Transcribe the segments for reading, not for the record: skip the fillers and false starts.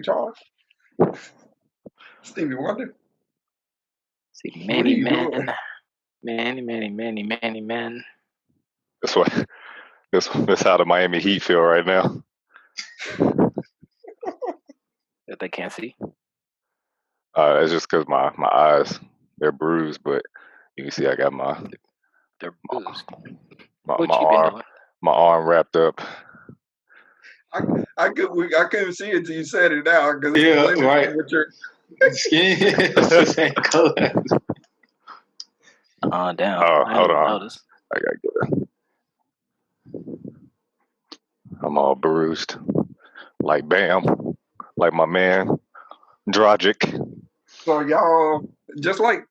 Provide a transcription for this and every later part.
Charles? Stevie Wonder? See, What are many you men, doing? many men. That's what. That's how the Miami Heat feel right now. That they can't see. It's just because my eyes, they're bruised, but you can see I got They're bruised. my What you been arm doing? wrapped up. I couldn't see it till you said it now because it's Yeah, blended right. in with your. Skin is the same color. Down. Oh, I hold didn't on. notice. I gotta get it. I'm all bruised, like Bam, like my man Drogic. So y'all just like,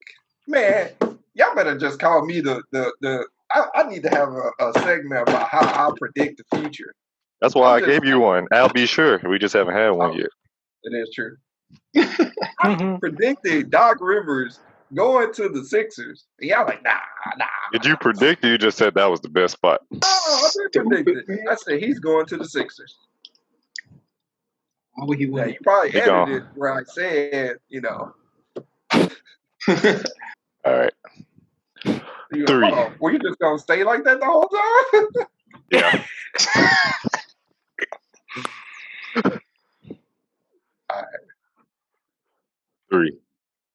man, y'all better just call me the. I need to have a segment about how I predict the future. That's why I I'm gave you one. I'll be sure. We just haven't had one Oh. yet. It is true. I predicted Doc Rivers going to the Sixers. And y'all like, nah. Did you predict? Or you just said that was the best spot. I did predict it. I said he's going to the Sixers. Why would he Now, win? you probably He edited gone. it where I said, All right. you 3. were you just going to stay like that the whole time? Yeah. All right. 3,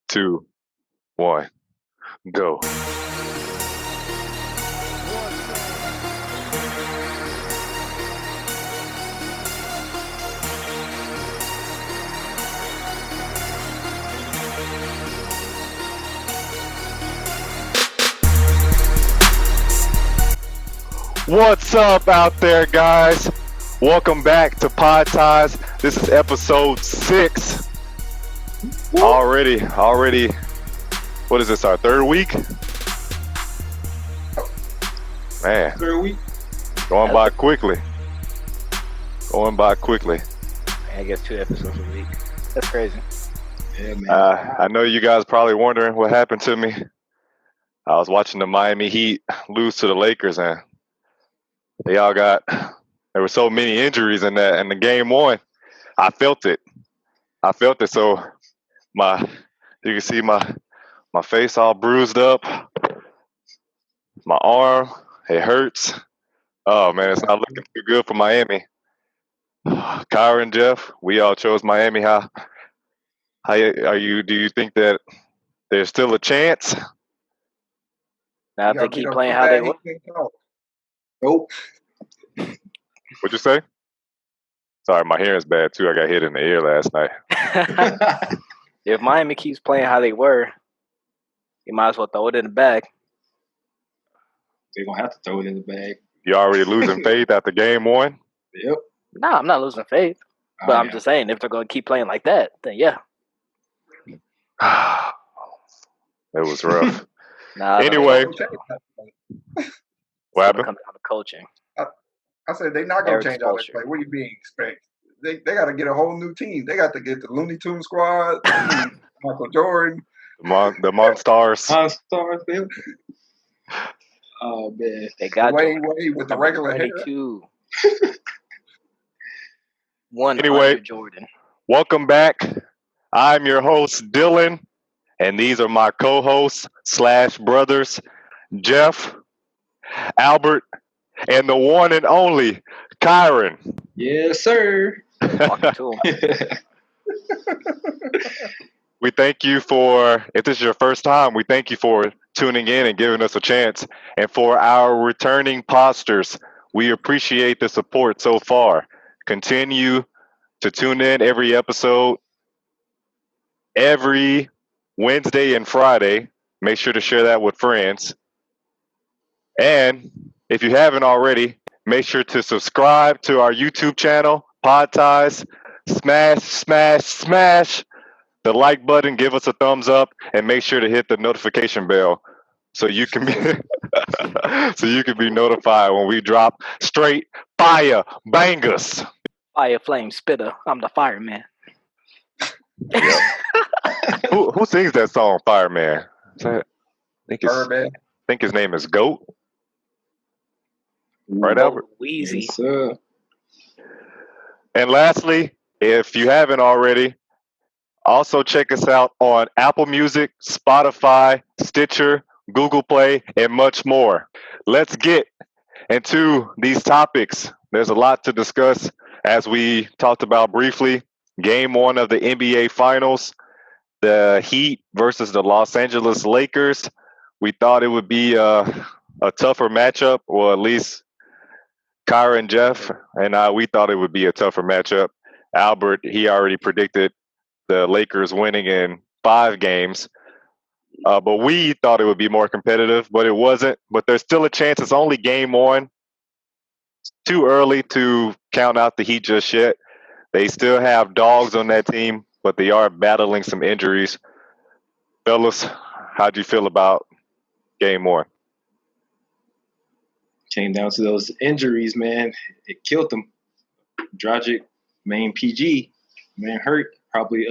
2, 1, go. What's up out there, guys? Welcome back to Pod Ties. This is episode 6. Already. What is this? Our 3rd week? Man, 3rd week. going by quickly. I guess 2 episodes a week. That's crazy. Yeah, man. I know you guys probably wondering what happened to me. I was watching the Miami Heat lose to the Lakers, and there were so many injuries in the game 1. I felt it. So you can see my face all bruised up. My arm, it hurts. Oh man, it's not looking too good for Miami. Kyrie and Jeff, we all chose Miami. How are you? Do you think that there's still a chance? Now, if they keep playing how they were. Nope. What'd you say? Sorry, my hearing's bad too. I got hit in the ear last night. If Miami keeps playing how they were, you might as well throw it in the bag. They're going to have to throw it in the bag. You already losing faith after game 1? Yep. No, I'm not losing faith. But I'm just saying, if they're going to keep playing like that, then yeah. It was rough. Anyway. What happened? Comes down to coaching. I said they're not going to change how they play. What do you mean expect? They got to get a whole new team. They got to get the Looney Tunes squad, Michael Jordan. The Monstars. Monstars, man. Oh, man. They got Wade with the regular hair. Anyway, Jordan. Welcome back. I'm your host, Dylan, and these are my co-hosts / brothers, Jeff, Albert, and the one and only Kyrie. Yes, sir. Walking to him. We thank you if this is your first time, we thank you for tuning in and giving us a chance. And for our returning posters, we appreciate the support so far. Continue to tune in every episode, every Wednesday and Friday. Make sure to share that with friends. And if you haven't already, make sure to subscribe to our YouTube channel, Pod Ties. Smash the like button, give us a thumbs up, and make sure to hit the notification bell so you can be notified when we drop straight fire bangers. Fire flame spitter. I'm the fireman. Who sings that song, Fireman? I think his name is Goat. Right, Albert? Wheezy. Yes, sir. And lastly, If you haven't already, also check us out on Apple Music, Spotify, Stitcher, Google Play, and much more. Let's get into these topics. There's a lot to discuss as we talked about briefly. Game one of the NBA Finals, the Heat versus the Los Angeles Lakers. We thought it would be a tougher matchup, or at least Kyra and Jeff and I, we thought it would be a tougher matchup. Albert, he already predicted the Lakers winning in 5 games. But we thought it would be more competitive, but it wasn't. But there's still a chance. It's only game one. It's too early to count out the Heat just yet. They still have dogs on that team, but they are battling some injuries. Fellas, how'd you feel about game one? Came down to those injuries, man. It killed them. Dragic, main PG, man, hurt. Probably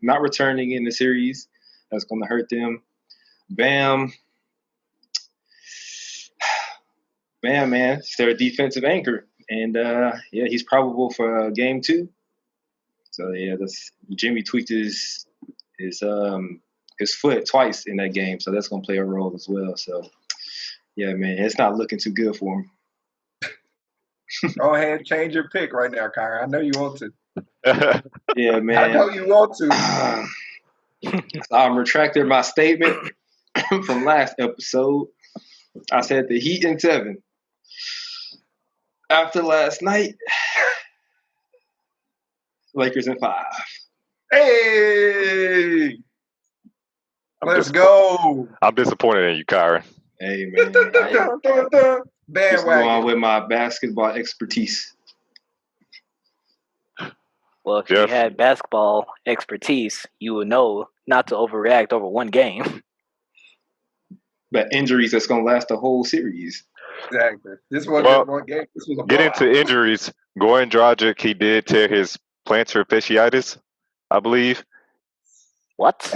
not returning in the series. That's going to hurt them. Bam, man, it's their defensive anchor. And, yeah, he's probable for game 2. So, yeah, Jimmy tweaked his foot twice in that game. So that's going to play a role as well. So, yeah, man, it's not looking too good for him. Go ahead, change your pick right now, Kyrie. I know you want to. Yeah, man. I know you want to. I'm retracting my statement from last episode. I said the Heat in 7. After last night, Lakers in 5. Hey, let's go. I'm disappointed in you, Kyra. Hey, man. Just going with my basketball expertise. Well, if you had basketball expertise, you would know not to overreact over one game. But injuries that's going to last the whole series. Exactly. This wasn't one game. This was a get into injuries. Goran Dragic, he did tear his plantar fasciitis, I believe. What?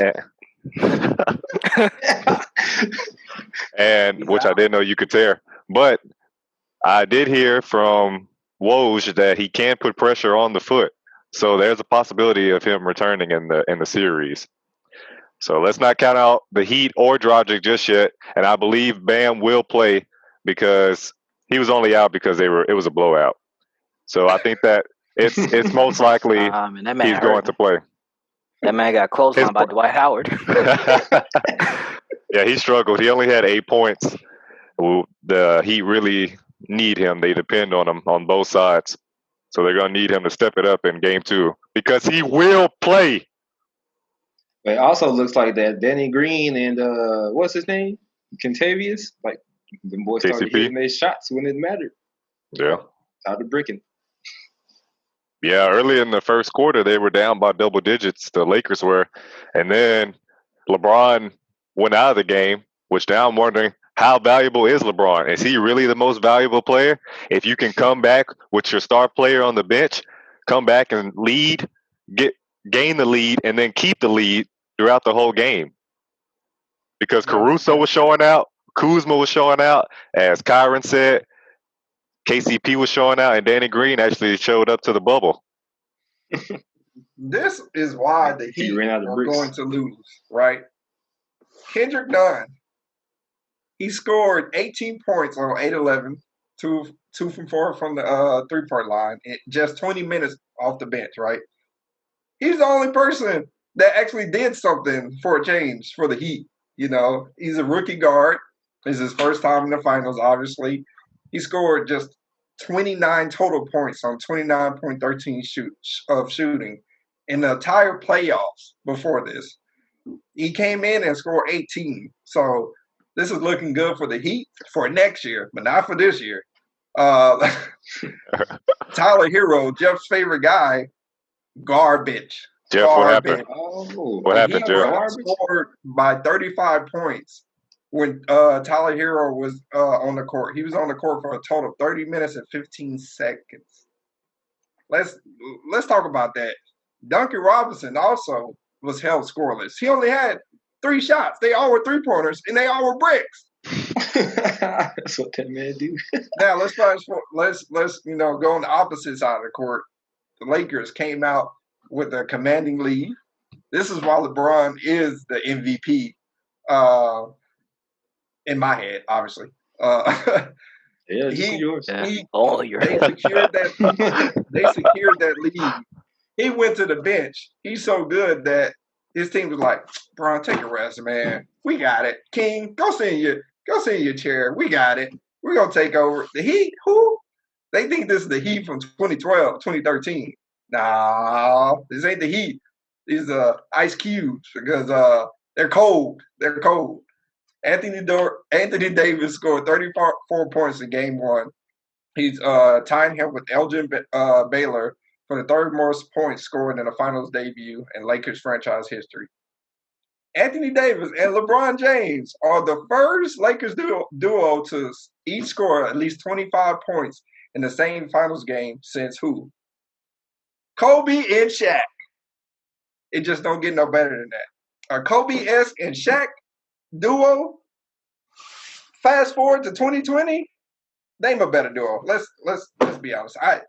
And which I didn't know you could tear. But I did hear from Woj that he can put pressure on the foot. So there's a possibility of him returning in the series. So let's not count out the Heat or Dragic just yet. And I believe Bam will play because he was only out because it was a blowout. So I think that it's most likely he's going to play. That man got clotheslined by Dwight Howard. Yeah, he struggled. He only had 8 points. The Heat really need him. They depend on him on both sides. So they're going to need him to step it up in game 2 because he will play. But it also looks like that Danny Green and what's his name? Kentavious? Like the boys started hitting their shots when it mattered. Yeah. Out of bricking. Yeah, early in the first quarter, they were down by double digits. The Lakers were. And then LeBron went out of the game, which now I'm wondering, how valuable is LeBron? Is he really the most valuable player? If you can come back with your star player on the bench, come back and lead, gain the lead, and then keep the lead throughout the whole game. Because Caruso was showing out, Kuzma was showing out, as Kyron said, KCP was showing out, and Danny Green actually showed up to the bubble. This is why the Heat are going to lose, right? Kendrick Nunn, he scored 18 points on 8-11, 2 from 4 from the three-point line, in just 20 minutes off the bench, right? He's the only person that actually did something for a change for the Heat. You know, he's a rookie guard. It's his first time in the finals, obviously. He scored just 29 total points on 29.13 shooting in the entire playoffs before this. He came in and scored 18. So this is looking good for the Heat for next year, but not for this year. Tyler Herro, Jeff's favorite guy, garbage. Jeff, garbage. What happened, Jeff? Scored by 35 points when Tyler Herro was on the court. He was on the court for a total of 30 minutes and 15 seconds. Let's talk about that. Duncan Robinson also was held scoreless. He only had 3 shots. They all were 3-pointers, and they all were bricks. That's what that man do. Now let's go on the opposite side of the court. the Lakers came out with a commanding lead. This is why LeBron is the MVP. In my head, obviously. Yeah, just yours. They secured that lead. He went to the bench. He's so good that his team was like, "Bron, take a rest, man. We got it. King, go sit in your chair. We got it. We're gonna take over." The Heat, who? They think this is the Heat from 2012, 2013. Nah, this ain't the Heat. These are Ice Cubes because they're cold. They're cold. Anthony Davis scored 34 points in Game 1. He's tying him with Elgin Baylor for the third most points scored in a finals debut in Lakers franchise history. Anthony Davis and LeBron James are the first Lakers duo to each score at least 25 points in the same finals game since who? Kobe and Shaq. It just don't get no better than that. A Kobe-esque and Shaq duo. Fast forward to 2020, name a better duo. Let's be honest. I'll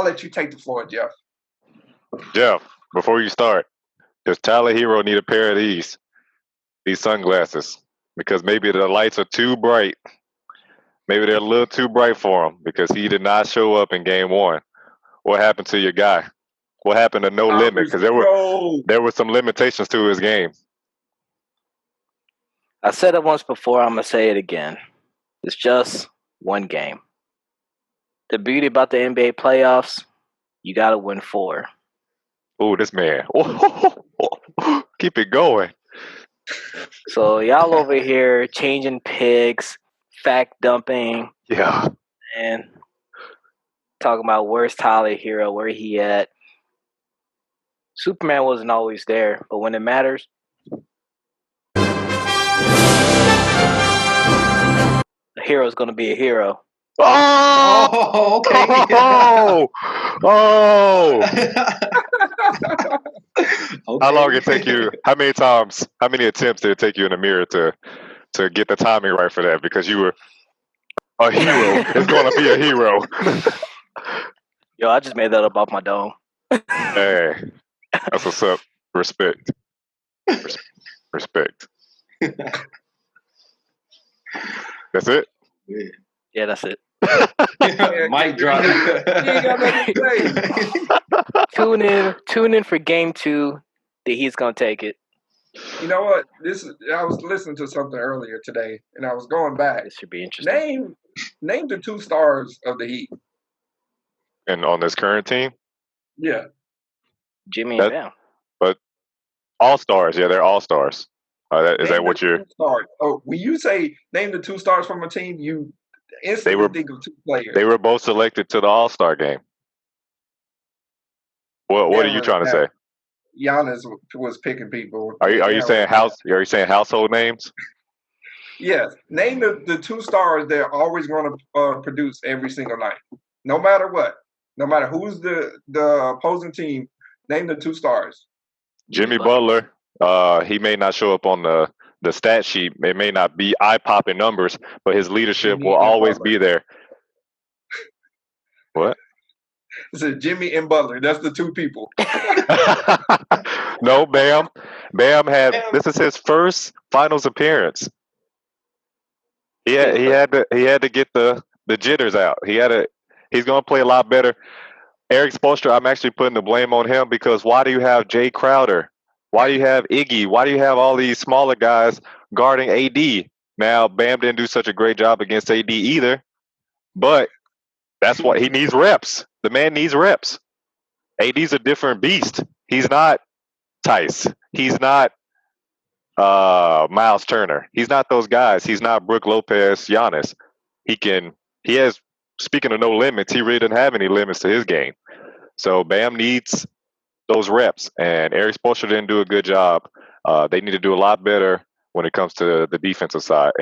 let you take the floor, Jeff. Jeff, before you start, does Tyler Herro need a pair of these sunglasses? Because maybe the lights are too bright. Maybe they're a little too bright for him because he did not show up in Game 1. What happened to your guy? What happened to No Limit? Because there were some limitations to his game. I said it once before, I'm going to say it again. It's just one game. The beauty about the NBA playoffs, you got to win 4. Oh, this man. Keep it going. So y'all over here changing picks, fact dumping. Yeah. And talking about where's Tyler Herro, where he at. Superman wasn't always there, but when it matters, a hero's going to be a hero. Oh, okay. Okay. How long did it take you? How many attempts did it take you in the mirror to get the timing right for that? Because you were a hero. It's going to be a hero. Yo, I just made that up off my dome. Hey, that's what's up. Respect. Respect. That's it? Yeah, that's it. Mic drop. Tune in for Game 2. That he's gonna take it. You know what? I was listening to something earlier today, and I was going back. This should be interesting. Name the 2 stars of the Heat. And on this current team? Yeah. Jimmy and Bam. But all stars, yeah, they're all stars. Is that what you're? Oh, when you say name the 2 stars from a team, you instantly think of 2 players. They were both selected to the All-Star game. What are you trying to say? Giannis was picking people. Are you saying household names? Yes. Name the 2 stars they're always going to produce every single night, no matter what, no matter who's the opposing team. Name the 2 stars. Jimmy Butler. He may not show up on the stat sheet. It may not be eye-popping numbers, but his leadership will always be there. What? It says Jimmy and Butler. That's the 2 people. No, Bam. This is his first finals appearance. He had to get the jitters out. He's gonna play a lot better. Eric Spoelstra, I'm actually putting the blame on him because why do you have Jay Crowder? Why do you have Iggy? Why do you have all these smaller guys guarding AD? Now, Bam didn't do such a great job against AD either, but that's what he needs reps. The man needs reps. AD's a different beast. He's not Tice. He's not Miles Turner. He's not those guys. He's not Brook Lopez, Giannis. Speaking of no limits, he really didn't have any limits to his game. So Bam needs those reps, and Eric Spoelstra didn't do a good job. They need to do a lot better when it comes to the defensive side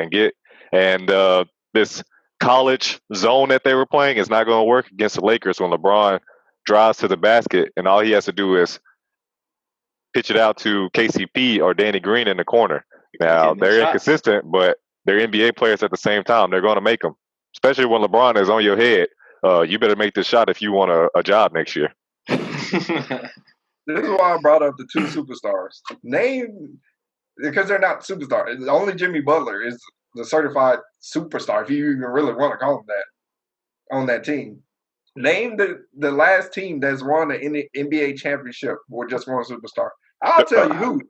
this college zone that they were playing is not going to work against the Lakers when LeBron drives to the basket and all he has to do is pitch it out to KCP or Danny Green in the corner. Now, they're inconsistent, but they're NBA players at the same time. They're going to make them, especially when LeBron is on your head you better make this shot if you want a job next year. This is why I brought up the two superstars. Because they're not superstars. Only Jimmy Butler is the certified superstar, if you even really want to call him that, on that team. Name the last team that's won the NBA championship with just one superstar. I'll tell you who.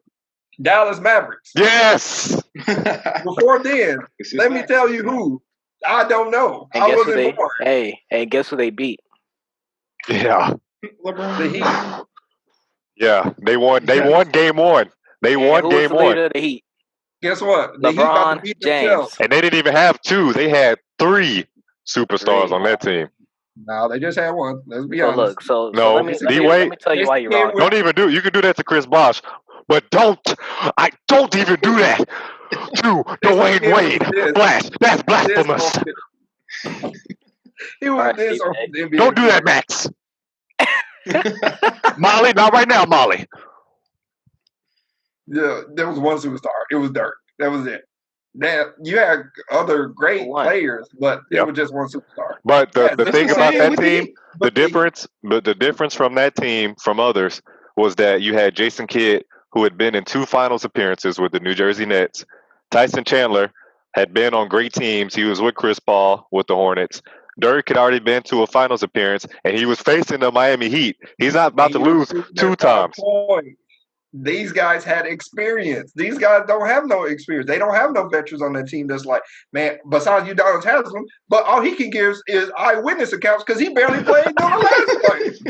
Dallas Mavericks. Yes. Before then, let me tell you who. I don't know. And I wasn't born. Hey, guess who they beat? Yeah. The Heat. Yeah, they won. They won game one. They won game the one. Leader of the Heat? Guess what? The Heat LeBron about to beat themselves. And they didn't even have two. They had three superstars on that team. No, they just had one. Let's be So honest. look, so No, let me tell you why you're wrong. Don't even do. You can do that to Chris Bosh, but don't even do that to Dwayne Wade. That's blasphemous. He was this on the NBA. Don't do that, Max. Molly, not right now, Molly. Yeah, there was one superstar. It was Dirk. That was it. Now you had other great players, but it was just one superstar. But the thing about that team, the difference from that team from others was that you had Jason Kidd, who had been in 2 finals appearances with the New Jersey Nets. Tyson Chandler had been on great teams. He was with Chris Paul with the Hornets. Dirk had already been to a finals appearance, and he was facing the Miami Heat. He's not about to lose 2 times. These guys had experience. These guys don't have no experience. They don't have no veterans on their team that's like, man, besides Udonis Haslem, but all he can give is eyewitness accounts because he barely played during the last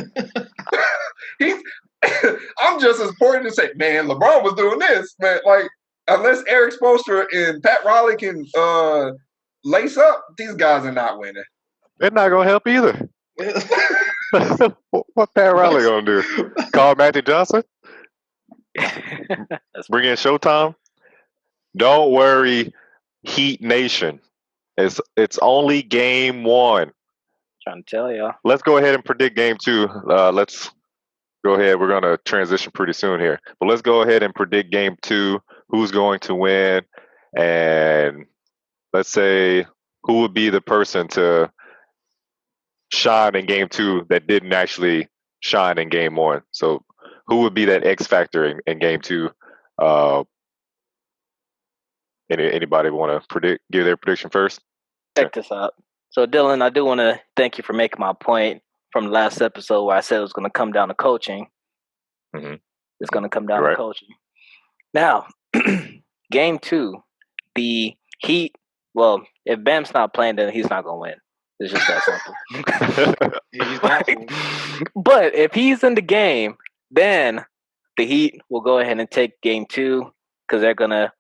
play. I'm just as important to say, man, LeBron was doing this, man. Like, unless Eric Spoelstra and Pat Riley can lace up, these guys are not winning. They're not going to help either. What Pat Riley going to do? Call Magic Johnson? Bring in Showtime? Don't worry, Heat Nation. It's only game 1. Trying to tell y'all. Let's go ahead and predict game 2. Let's go ahead. We're going to transition pretty soon here. But let's go ahead and predict game 2. Who's going to win? And let's say who would be the person to shine in game 2 that didn't actually shine in game 1. So who would be that X factor in game 2? Anybody want to give their prediction first? Check this out. So Dylan, I do want to thank you for making my point from the last episode where I said it was going to come down to coaching. Mm-hmm. It's going to come down to coaching. Now, game 2, the Heat. Well, if Bam's not playing, then he's not going to win. It's just that simple. But if he's in the game, then the Heat will go ahead and take game 2 because they're going to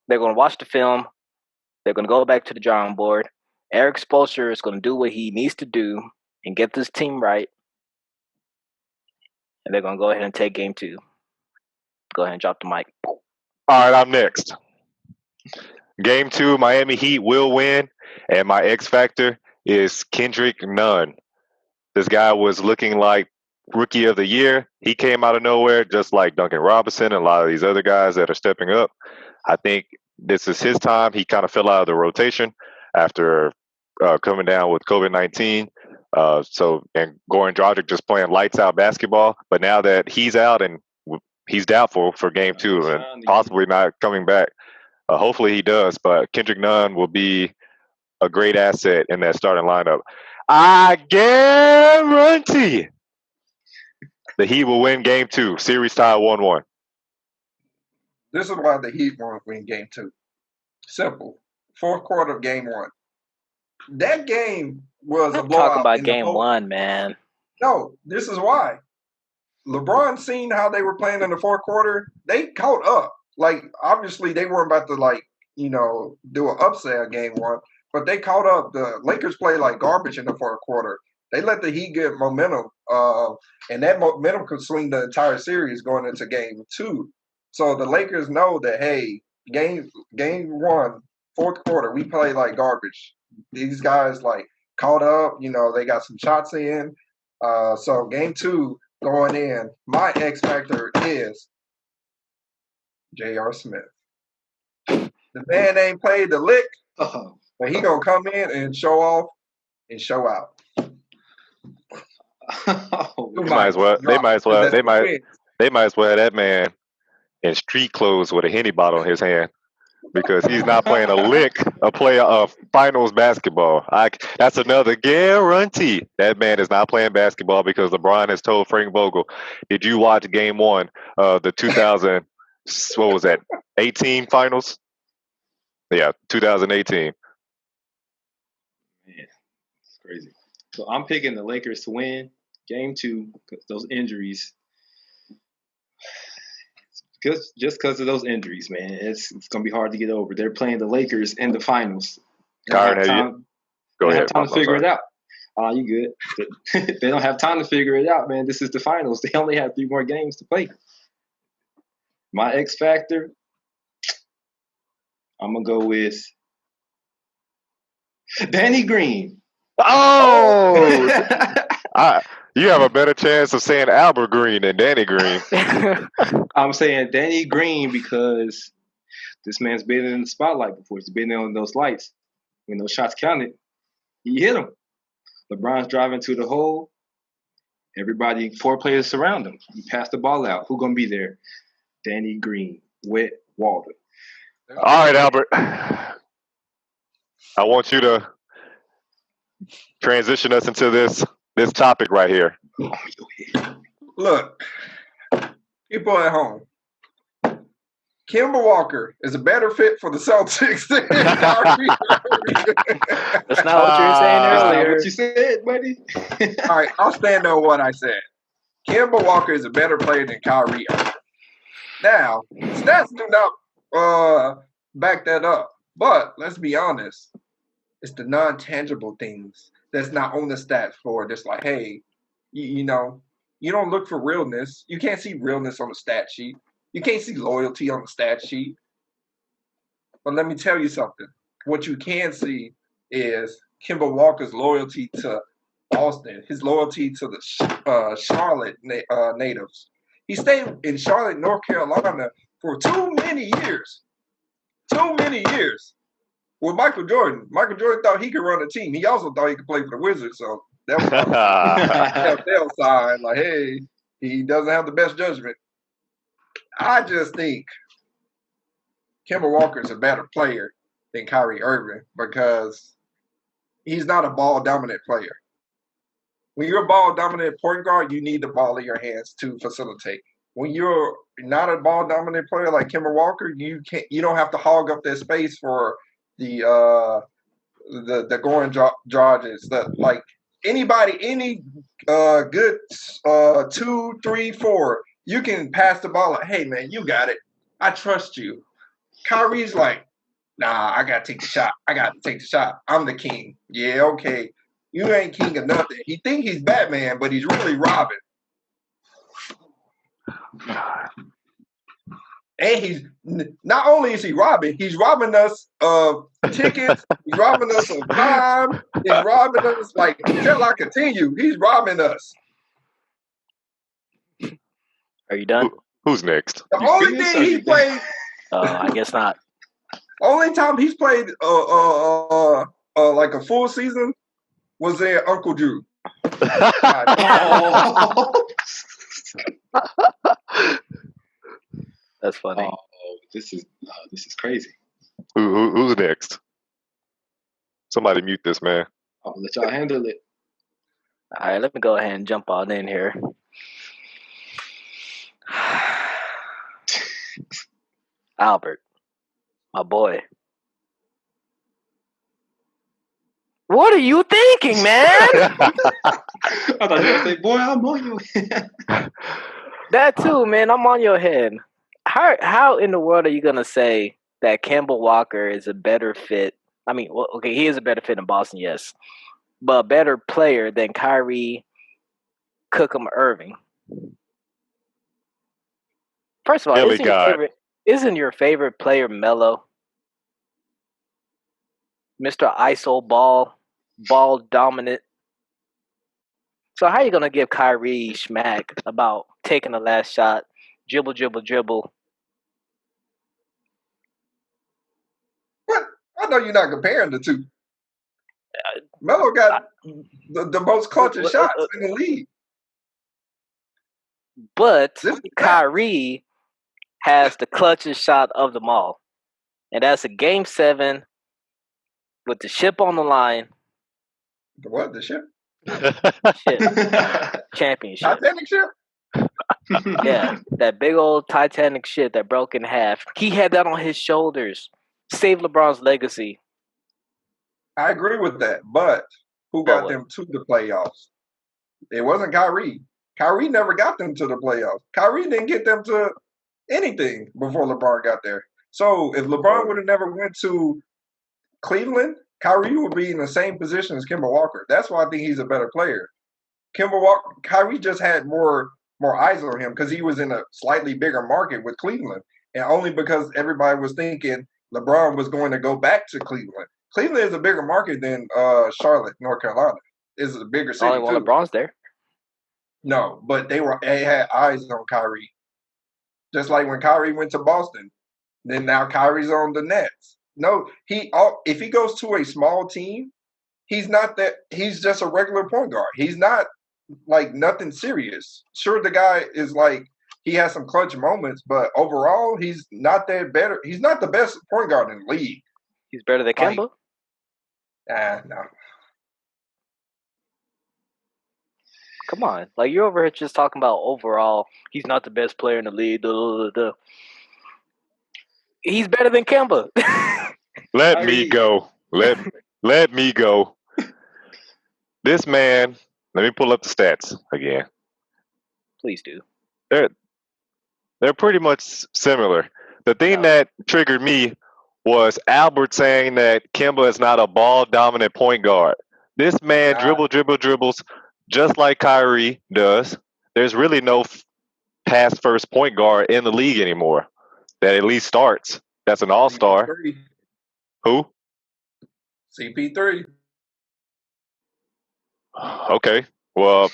watch the film. They're going to go back to the drawing board. Eric Spoelstra is going to do what he needs to do and get this team right. And they're going to go ahead and take game 2. Go ahead and drop the mic. All right, I'm next. Game 2, Miami Heat will win, and my X factor is Kendrick Nunn. This guy was looking like Rookie of the Year. He came out of nowhere, just like Duncan Robinson and a lot of these other guys that are stepping up. I think this is his time. He kind of fell out of the rotation after coming down with COVID-19. And Goran Dragic just playing lights out basketball. But now that he's out and he's doubtful for game 2 and possibly not coming back, hopefully he does. But Kendrick Nunn will be a great asset in that starting lineup. I guarantee the Heat will win game 2. Series tie 1-1. This is why the Heat won't win game 2. Simple. 4th quarter of game 1. That game was a blowout. Talking about game 1, man. No, this is why. LeBron seen how they were playing in the 4th quarter. They caught up. Like, obviously, they weren't about to, do an upset game 1. But they caught up. The Lakers played like garbage in the 4th quarter. They let the Heat get momentum. And that momentum could swing the entire series going into game 2. So the Lakers know that, hey, game 1, 4th quarter, we play like garbage. These guys caught up. They got some shots in. So game 2 going in, my X factor is J.R. Smith. The man ain't played the lick, but he gonna come in and show off and show out. They might as well. They might as well. They might as well have that man in street clothes with a Henny bottle in his hand because he's not playing a lick of finals basketball. That's another guarantee. That man is not playing basketball because LeBron has told Frank Vogel, "Did you watch Game 1 of the 2000? What was that? 18 finals? Yeah, 2018." Man, it's crazy. So I'm picking the Lakers to win Game 2 because those injuries. Just because of those injuries, man, it's gonna be hard to get over. They're playing the Lakers in the finals. Kyrie, go ahead. Have time to figure it out. You good? They don't have time to figure it out, man. This is the finals. They only have 3 more games to play. My X factor, I'm gonna go with Danny Green. Oh, you have a better chance of saying Albert Green than Danny Green. I'm saying Danny Green because this man's been in the spotlight before. He's been on those lights. When those shots counted, he hit them. LeBron's driving to the hole. Everybody, 4 players surround him. He passed the ball out. Who gonna be there? Danny Green, wet water. All right, Albert. I want you to transition us into this topic right here. Look, people at home, Kemba Walker is a better fit for the Celtics than Kyrie. That's not what you were saying earlier. What you said, buddy. All right, I'll stand on what I said. Kemba Walker is a better player than Kyrie. Now, stats do not back that up. But let's be honest, it's the non-tangible things that's not on the stats for just like, hey, you know, you don't look for realness. You can't see realness on the stat sheet. You can't see loyalty on the stat sheet. But let me tell you something. What you can see is Kemba Walker's loyalty to Boston, his loyalty to the Charlotte natives. He stayed in Charlotte, North Carolina for too many years. Too many years. With Michael Jordan. Michael Jordan thought he could run a team. He also thought he could play for the Wizards. So that was a telltale sign. Like, hey, he doesn't have the best judgment. I just think Kemba Walker is a better player than Kyrie Irving because he's not a ball-dominant player. When you're a ball-dominant point guard, you need the ball in your hands to facilitate. When you're not a ball-dominant player like Kemba Walker, you don't have to hog up that space for the Goran Dragic. Like anybody, any good 2, 3, 4, you can pass the ball. Like, hey man, you got it. I trust you. Kyrie's like, nah, I gotta take the shot. I'm the king. Yeah, okay. You ain't king of nothing. He think he's Batman, but he's really Robin. And he's not only is he robbing, he's robbing us of tickets. He's robbing us of time. He's robbing us like until I continue. He's robbing us. Are you done? Who's next? The only thing he played. I guess not. Only time he's played like a full season was in Uncle Drew. That's funny. Oh, this is crazy. Who's next? Somebody mute this man. I'll let y'all handle it. All right, let me go ahead and jump on in here. Albert, my boy. What are you thinking, man? I thought you were going to say, boy, I'm on your head. That too, man. I'm on your head. How in the world are you going to say that Kemba Walker is a better fit? I mean, well, okay, he is a better fit in Boston, yes. But a better player than Kyrie, Cookham, Irving. First of all, isn't your favorite player Melo? Mr. ISO ball dominant. So how are you going to give Kyrie schmack about taking the last shot, dribble? What? I know you're not comparing the two. Melo got the most clutch shots in the league. But Kyrie has the clutchest shot of them all. And that's a Game 7 with the ship on the line. The what? The ship? Ship. Championship. Titanic ship? Yeah, that big old Titanic ship that broke in half. He had that on his shoulders. Save LeBron's legacy. I agree with that, but who got them to the playoffs? It wasn't Kyrie. Kyrie never got them to the playoffs. Kyrie didn't get them to anything before LeBron got there. So if LeBron would have never went to Cleveland, Kyrie would be in the same position as Kemba Walker. That's why I think he's a better player. Kyrie just had more eyes on him because he was in a slightly bigger market with Cleveland, and only because everybody was thinking LeBron was going to go back to Cleveland. Cleveland is a bigger market than Charlotte, North Carolina. It's a bigger city. Only when LeBron's there. No, but they had eyes on Kyrie. Just like when Kyrie went to Boston, then now Kyrie's on the Nets. No, if he goes to a small team, he's not that. He's just a regular point guard. He's not like nothing serious. Sure, the guy is like he has some clutch moments, but overall, he's not that better. He's not the best point guard in the league. He's better than Kemba. No. Come on, like you're over here just talking about overall. He's not the best player in the league. He's better than Kemba. Let me go. Let me go. This man. Let me pull up the stats again. Please do. They're pretty much similar. The thing that triggered me was Albert saying that Kemba is not a ball-dominant point guard. This man dribbles just like Kyrie does. There's really no pass-first point guard in the league anymore that at least starts. That's an all-star. CP3. Who? CP3. Okay. Well,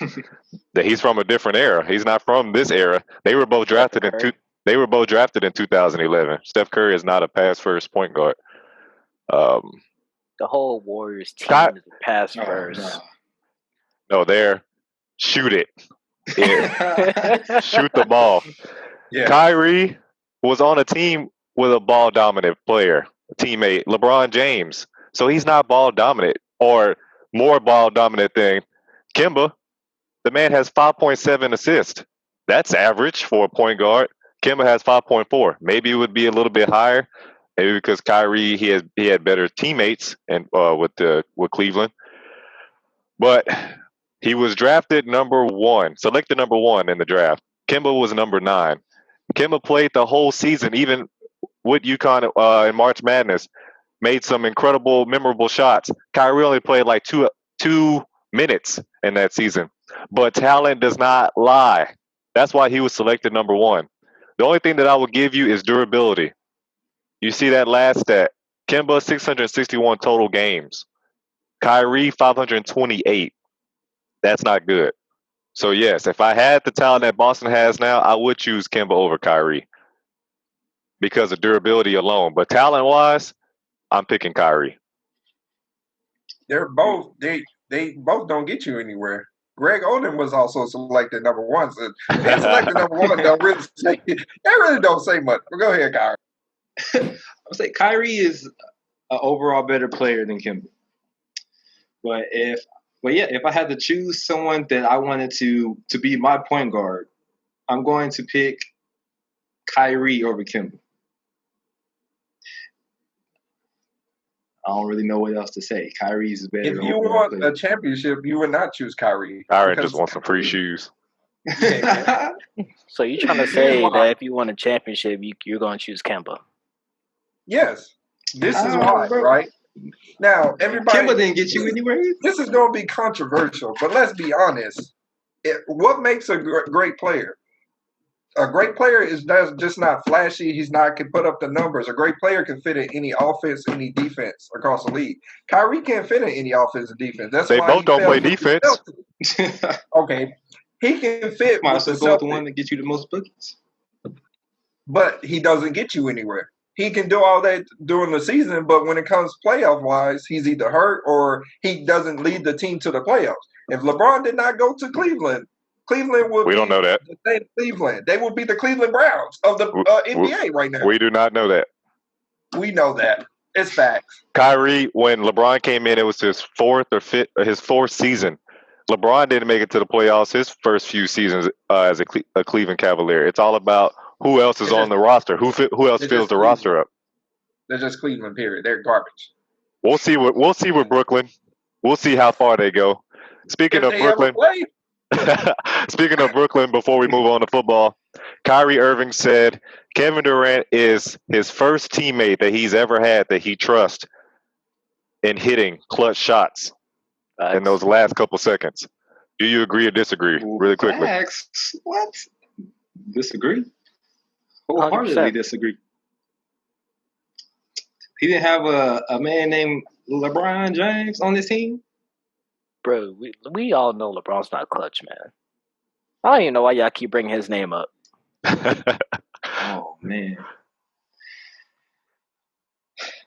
he's from a different era. He's not from this era. They were both drafted in 2011. Steph Curry is not a pass-first point guard. The whole Warriors team is a pass-first. No, they're shoot it. Yeah. Shoot the ball. Yeah. Kyrie was on a team with a ball-dominant player, a teammate, LeBron James. So he's not ball-dominant or more ball-dominant than Kemba. The man has 5.7 assists. That's average for a point guard. Kemba has 5.4. Maybe it would be a little bit higher. Maybe because Kyrie he had better teammates and with Cleveland. But he was drafted selected number 1 in the draft. Kemba was number 9. Kemba played the whole season, even with UConn in March Madness. Made some incredible, memorable shots. Kyrie only played like two minutes in that season. But talent does not lie. That's why he was selected number 1. The only thing that I will give you is durability. You see that last stat. Kemba, 661 total games. Kyrie, 528. That's not good. So, yes, if I had the talent that Boston has now, I would choose Kemba over Kyrie because of durability alone. But talent-wise, I'm picking Kyrie. They both don't get you anywhere. Greg Oden was also selected number 1. So being selected number 1 really don't say much. But go ahead, Kyrie. I would say Kyrie is an overall better player than Kemba. But if I had to choose someone that I wanted to be my point guard, I'm going to pick Kyrie over Kemba. I don't really know what else to say. Kyrie's better. If you want a championship, you would not choose Kyrie. Kyrie just wants some free shoes. So you're trying to say that if you want a championship, you're going to choose Kemba? Yes. This is why, right? Now, everybody... Kemba didn't get you anywhere. This is going to be controversial, but let's be honest. What makes a great player? A great player is just not flashy. He's not can put up the numbers. A great player can fit in any offense, any defense across the league. Kyrie can't fit in any offense or defense. That's they why both don't play defense. Okay, he can fit. Might as well go with the one that gets you the most bookies. But he doesn't get you anywhere. He can do all that during the season, but when it comes playoff wise, he's either hurt or he doesn't lead the team to the playoffs. If LeBron did not go to Cleveland, Cleveland will We don't know that. the same Cleveland. They will be the Cleveland Browns of the NBA right now. We do not know that. We know that. It's facts. Kyrie, when LeBron came in, it was his fourth season. LeBron didn't make it to the playoffs his first few seasons as a Cleveland Cavalier. It's all about who else is on the roster. Who else fills the roster up? They're just Cleveland. Period. They're garbage. We'll see with Brooklyn. We'll see how far they go. Speaking of Brooklyn, before we move on to football, Kyrie Irving said Kevin Durant is his first teammate that he's ever had that he trusts in hitting clutch shots in those last couple seconds. Do you agree or disagree? Really quickly. What? Disagree? Wholeheartedly disagree. He didn't have a man named LeBron James on his team? Bro, we all know LeBron's not clutch, man. I don't even know why y'all keep bringing his name up. Oh, man.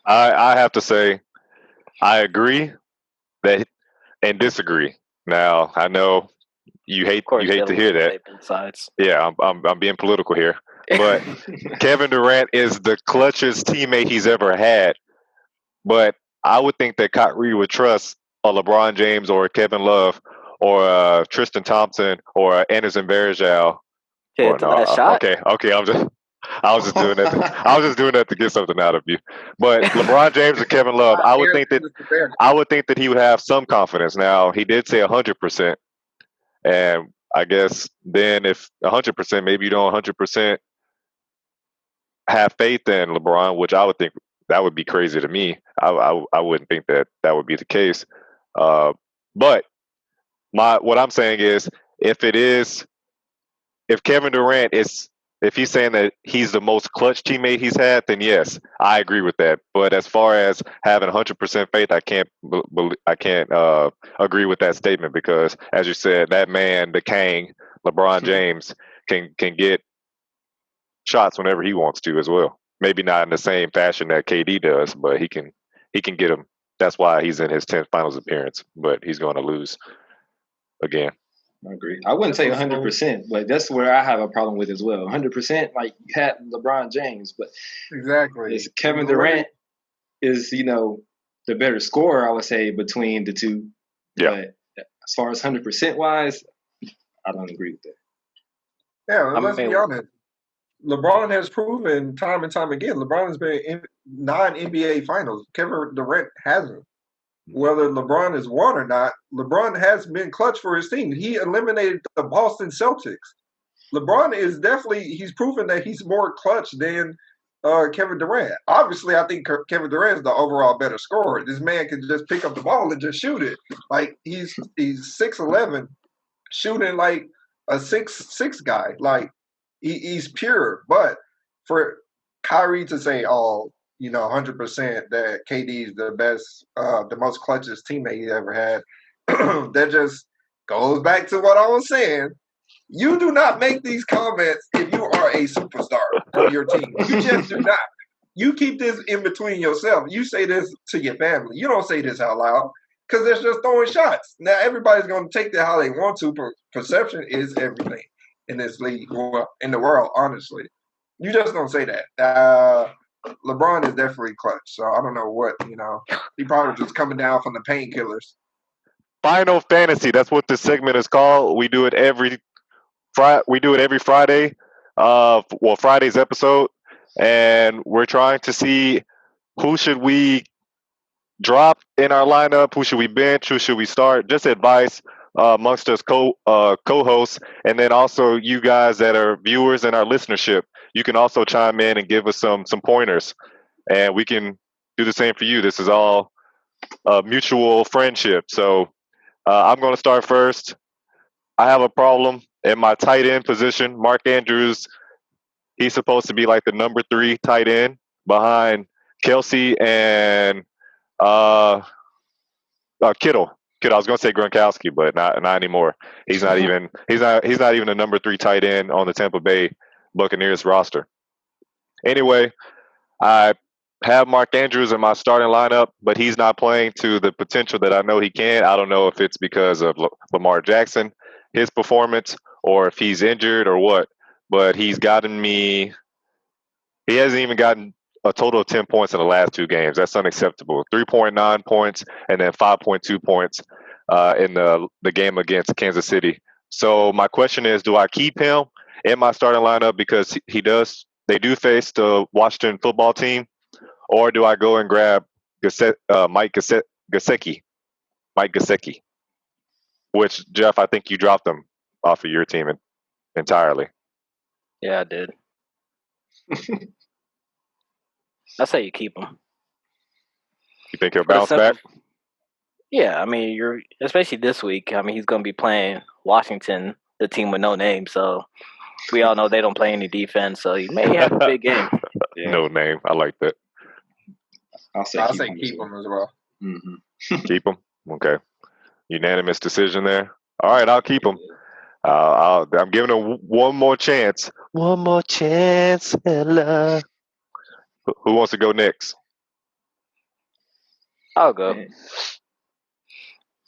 I have to say, I agree that and disagree. Now, I know you hate to hear that. Yeah, I'm being political here. But Kevin Durant is the clutchest teammate he's ever had. But I would think that Kyrie would trust a LeBron James or a Kevin Love or Tristan Thompson or Anderson Varejao. Shot? Okay. I was just doing that. I was just doing that to get something out of you. But LeBron James and Kevin Love, I would think that he would have some confidence. Now, he did say 100%, and I guess then if 100%, maybe you don't 100% have faith in LeBron, which I would think that would be crazy to me. I wouldn't think that would be the case. But what I'm saying is, if Kevin Durant if he's saying that he's the most clutch teammate he's had, then yes, I agree with that. But as far as having 100% faith, I can't agree with that statement because, as you said, that man, the King, LeBron James, can get shots whenever he wants to as well. Maybe not in the same fashion that KD does, but he can get them. That's why he's in his 10th finals appearance, but he's going to lose again. I agree. I wouldn't say 100%, but that's where I have a problem with as well. 100%, like you had LeBron James, but exactly, Kevin Durant is the better scorer, I would say, between the two. Yeah. But as far as 100% wise, I don't agree with that. Yeah, let's be honest. LeBron has proven time and time again. LeBron has been in 9 NBA finals. Kevin Durant hasn't. Whether LeBron is won or not, LeBron has been clutch for his team. He eliminated the Boston Celtics. LeBron is he's proven that he's more clutch than Kevin Durant. Obviously, I think Kevin Durant is the overall better scorer. This man can just pick up the ball and just shoot it. Like he's 6'11", shooting like a 6'6" guy. Like he's pure. But for Kyrie to say, 100% that KD is the best, the most clutchest teammate he ever had. That just goes back to what I was saying. You do not make these comments if you are a superstar on your team. You just do not. You keep this in between yourself. You say this to your family. You don't say this out loud because they're just throwing shots. Now, everybody's going to take that how they want to. Perception is everything in this league, or in the world, honestly. You just don't say that. LeBron is definitely clutch, so I don't know what, he probably just coming down from the painkillers. Final Fantasy, that's what this segment is called. We do it every Friday, Friday's episode, and we're trying to see who should we drop in our lineup, who should we bench, who should we start, just advice amongst us co-hosts, and then also you guys that are viewers and our listenership. You can also chime in and give us some pointers, and we can do the same for you. This is all mutual friendship. So I'm going to start first. I have a problem in my tight end position. Mark Andrews, he's supposed to be like the number 3 tight end behind Kelsey and Kittle. I was going to say Gronkowski, but not anymore. He's not even the number 3 tight end on the Tampa Bay Buccaneers roster. Anyway, I have Mark Andrews in my starting lineup, but he's not playing to the potential that I know he can. I don't know if it's because of Lamar Jackson his performance or if he's injured or what. But he's gotten me. He hasn't even gotten a total of 10 points in the last 2 games. That's unacceptable. 3.9 points and then 5.2 points in the game against Kansas City. So my question is, do I keep him in my starting lineup because they do face the Washington football team, or do I go and grab Mike Gesicki, which, Jeff, I think you dropped him off of your team entirely. Yeah, I did. I say you keep him. You think he'll bounce back? Yeah, I mean, especially this week. I mean, he's going to be playing Washington, the team with no name. So we all know they don't play any defense. So he may have a big game. Yeah. No name. I like that. I'll say keep him as well. Mm-hmm. Keep him. Okay. Unanimous decision there. All right, I'll keep him. I'm giving him one more chance. One more chance, Ella. Who wants to go next? I'll go.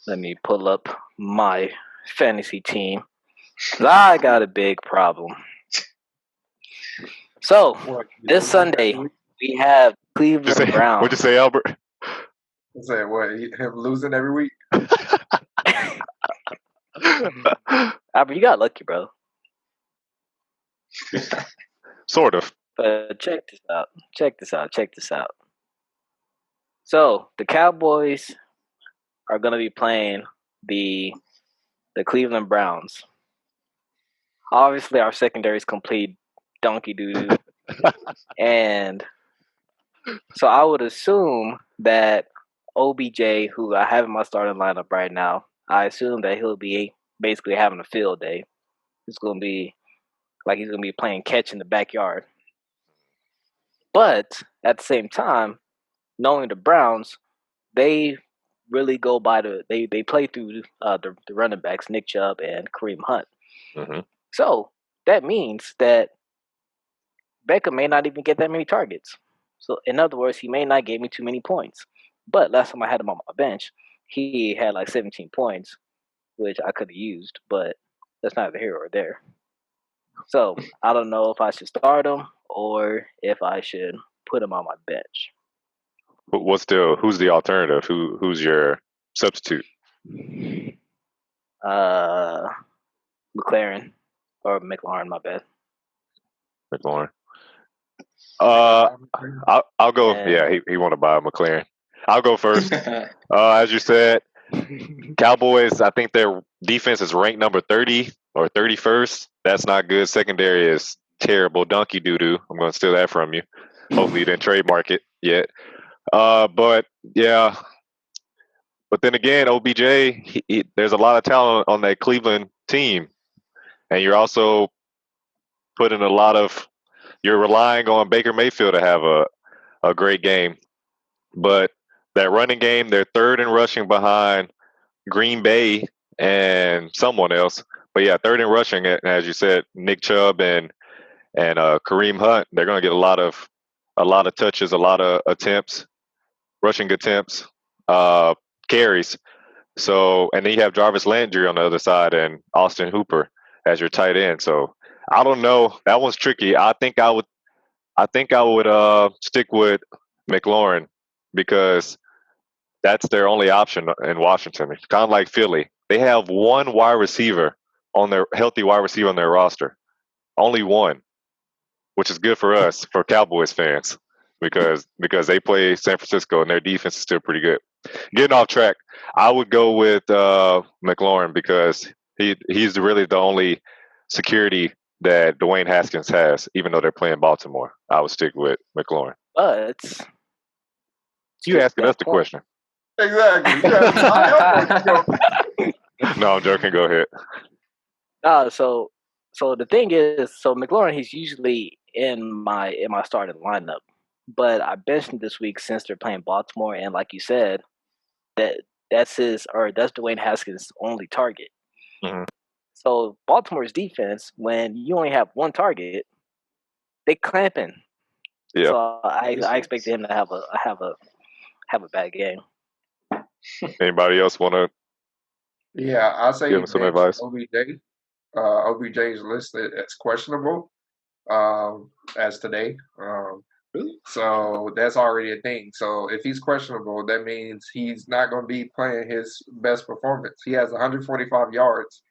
Let me pull up my fantasy team. I got a big problem. So, this Sunday, we have Cleveland Browns. What'd you say, Albert? I said, what, him losing every week? Albert, you got lucky, bro. Sort of. But check this out. So, the Cowboys are going to be playing the Cleveland Browns. Obviously, our secondary is complete donkey doo-doo. And so I would assume that OBJ, who I have in my starting lineup right now, I assume that he'll be basically having a field day. It's going to be like he's going to be playing catch in the backyard. But at the same time, knowing the Browns, they really go by they play through the running backs, Nick Chubb and Kareem Hunt. Mm-hmm. So that means that Beckham may not even get that many targets. So in other words, he may not give me too many points. But last time I had him on my bench, he had like 17 points, which I could have used, but that's neither here or there. So I don't know if I should start him or if I should put him on my bench. Who's the alternative? Who's your substitute? McLaurin or McLaurin, my bad. McLaurin. I'll go. Yeah, he want to buy a McLaren. I'll go first. As you said, Cowboys, I think their defense is ranked number 30 or 31st. That's not good. Secondary is terrible. Donkey doo-doo. I'm going to steal that from you. Hopefully you didn't trademark it yet. But yeah. But then again, OBJ, there's a lot of talent on that Cleveland team. And you're also putting you're relying on Baker Mayfield to have a great game. But that running game, they're third in rushing behind Green Bay and someone else. But yeah, third in rushing, as you said, Nick Chubb and Kareem Hunt. They're going to get a lot of touches, a lot of attempts, rushing attempts, carries. So, and then you have Jarvis Landry on the other side and Austin Hooper as your tight end. So I don't know. That one's tricky. I think I would stick with McLaurin because that's their only option in Washington. It's kind of like Philly. They have one healthy wide receiver on their roster. Only one, which is good for us, for Cowboys fans, because they play San Francisco and their defense is still pretty good. Getting off track, I would go with McLaurin because he's really the only security that Dwayne Haskins has, even though they're playing Baltimore. I would stick with McLaurin. But you asking us the question. Exactly. No, I'm joking. Go ahead. So the thing is, McLaurin, he's usually in my starting lineup, but I benched him this week since they're playing Baltimore, and like you said, that's Dwayne Haskins' only target. Mm-hmm. So Baltimore's defense, when you only have one target, they clamping. Yeah. So I expect him to have a bad game. Anybody else want to Yeah, I say Give him some bench advice. OBJ. OBJ is listed as questionable as today. Really? So that's already a thing. So if he's questionable, that means he's not going to be playing his best performance. He has 145 yards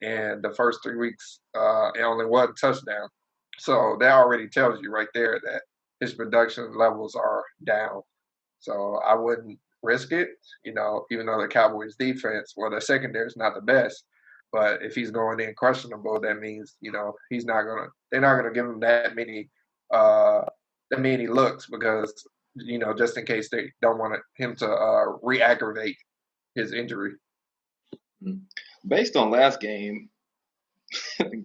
in the first 3 weeks and only one touchdown. So that already tells you right there that his production levels are down. So I wouldn't risk it, even though the Cowboys defense, well, their secondary is not the best. But if he's going in questionable, that means, they're not gonna give him that many looks because, just in case they don't want him to re-aggravate his injury. Based on last game,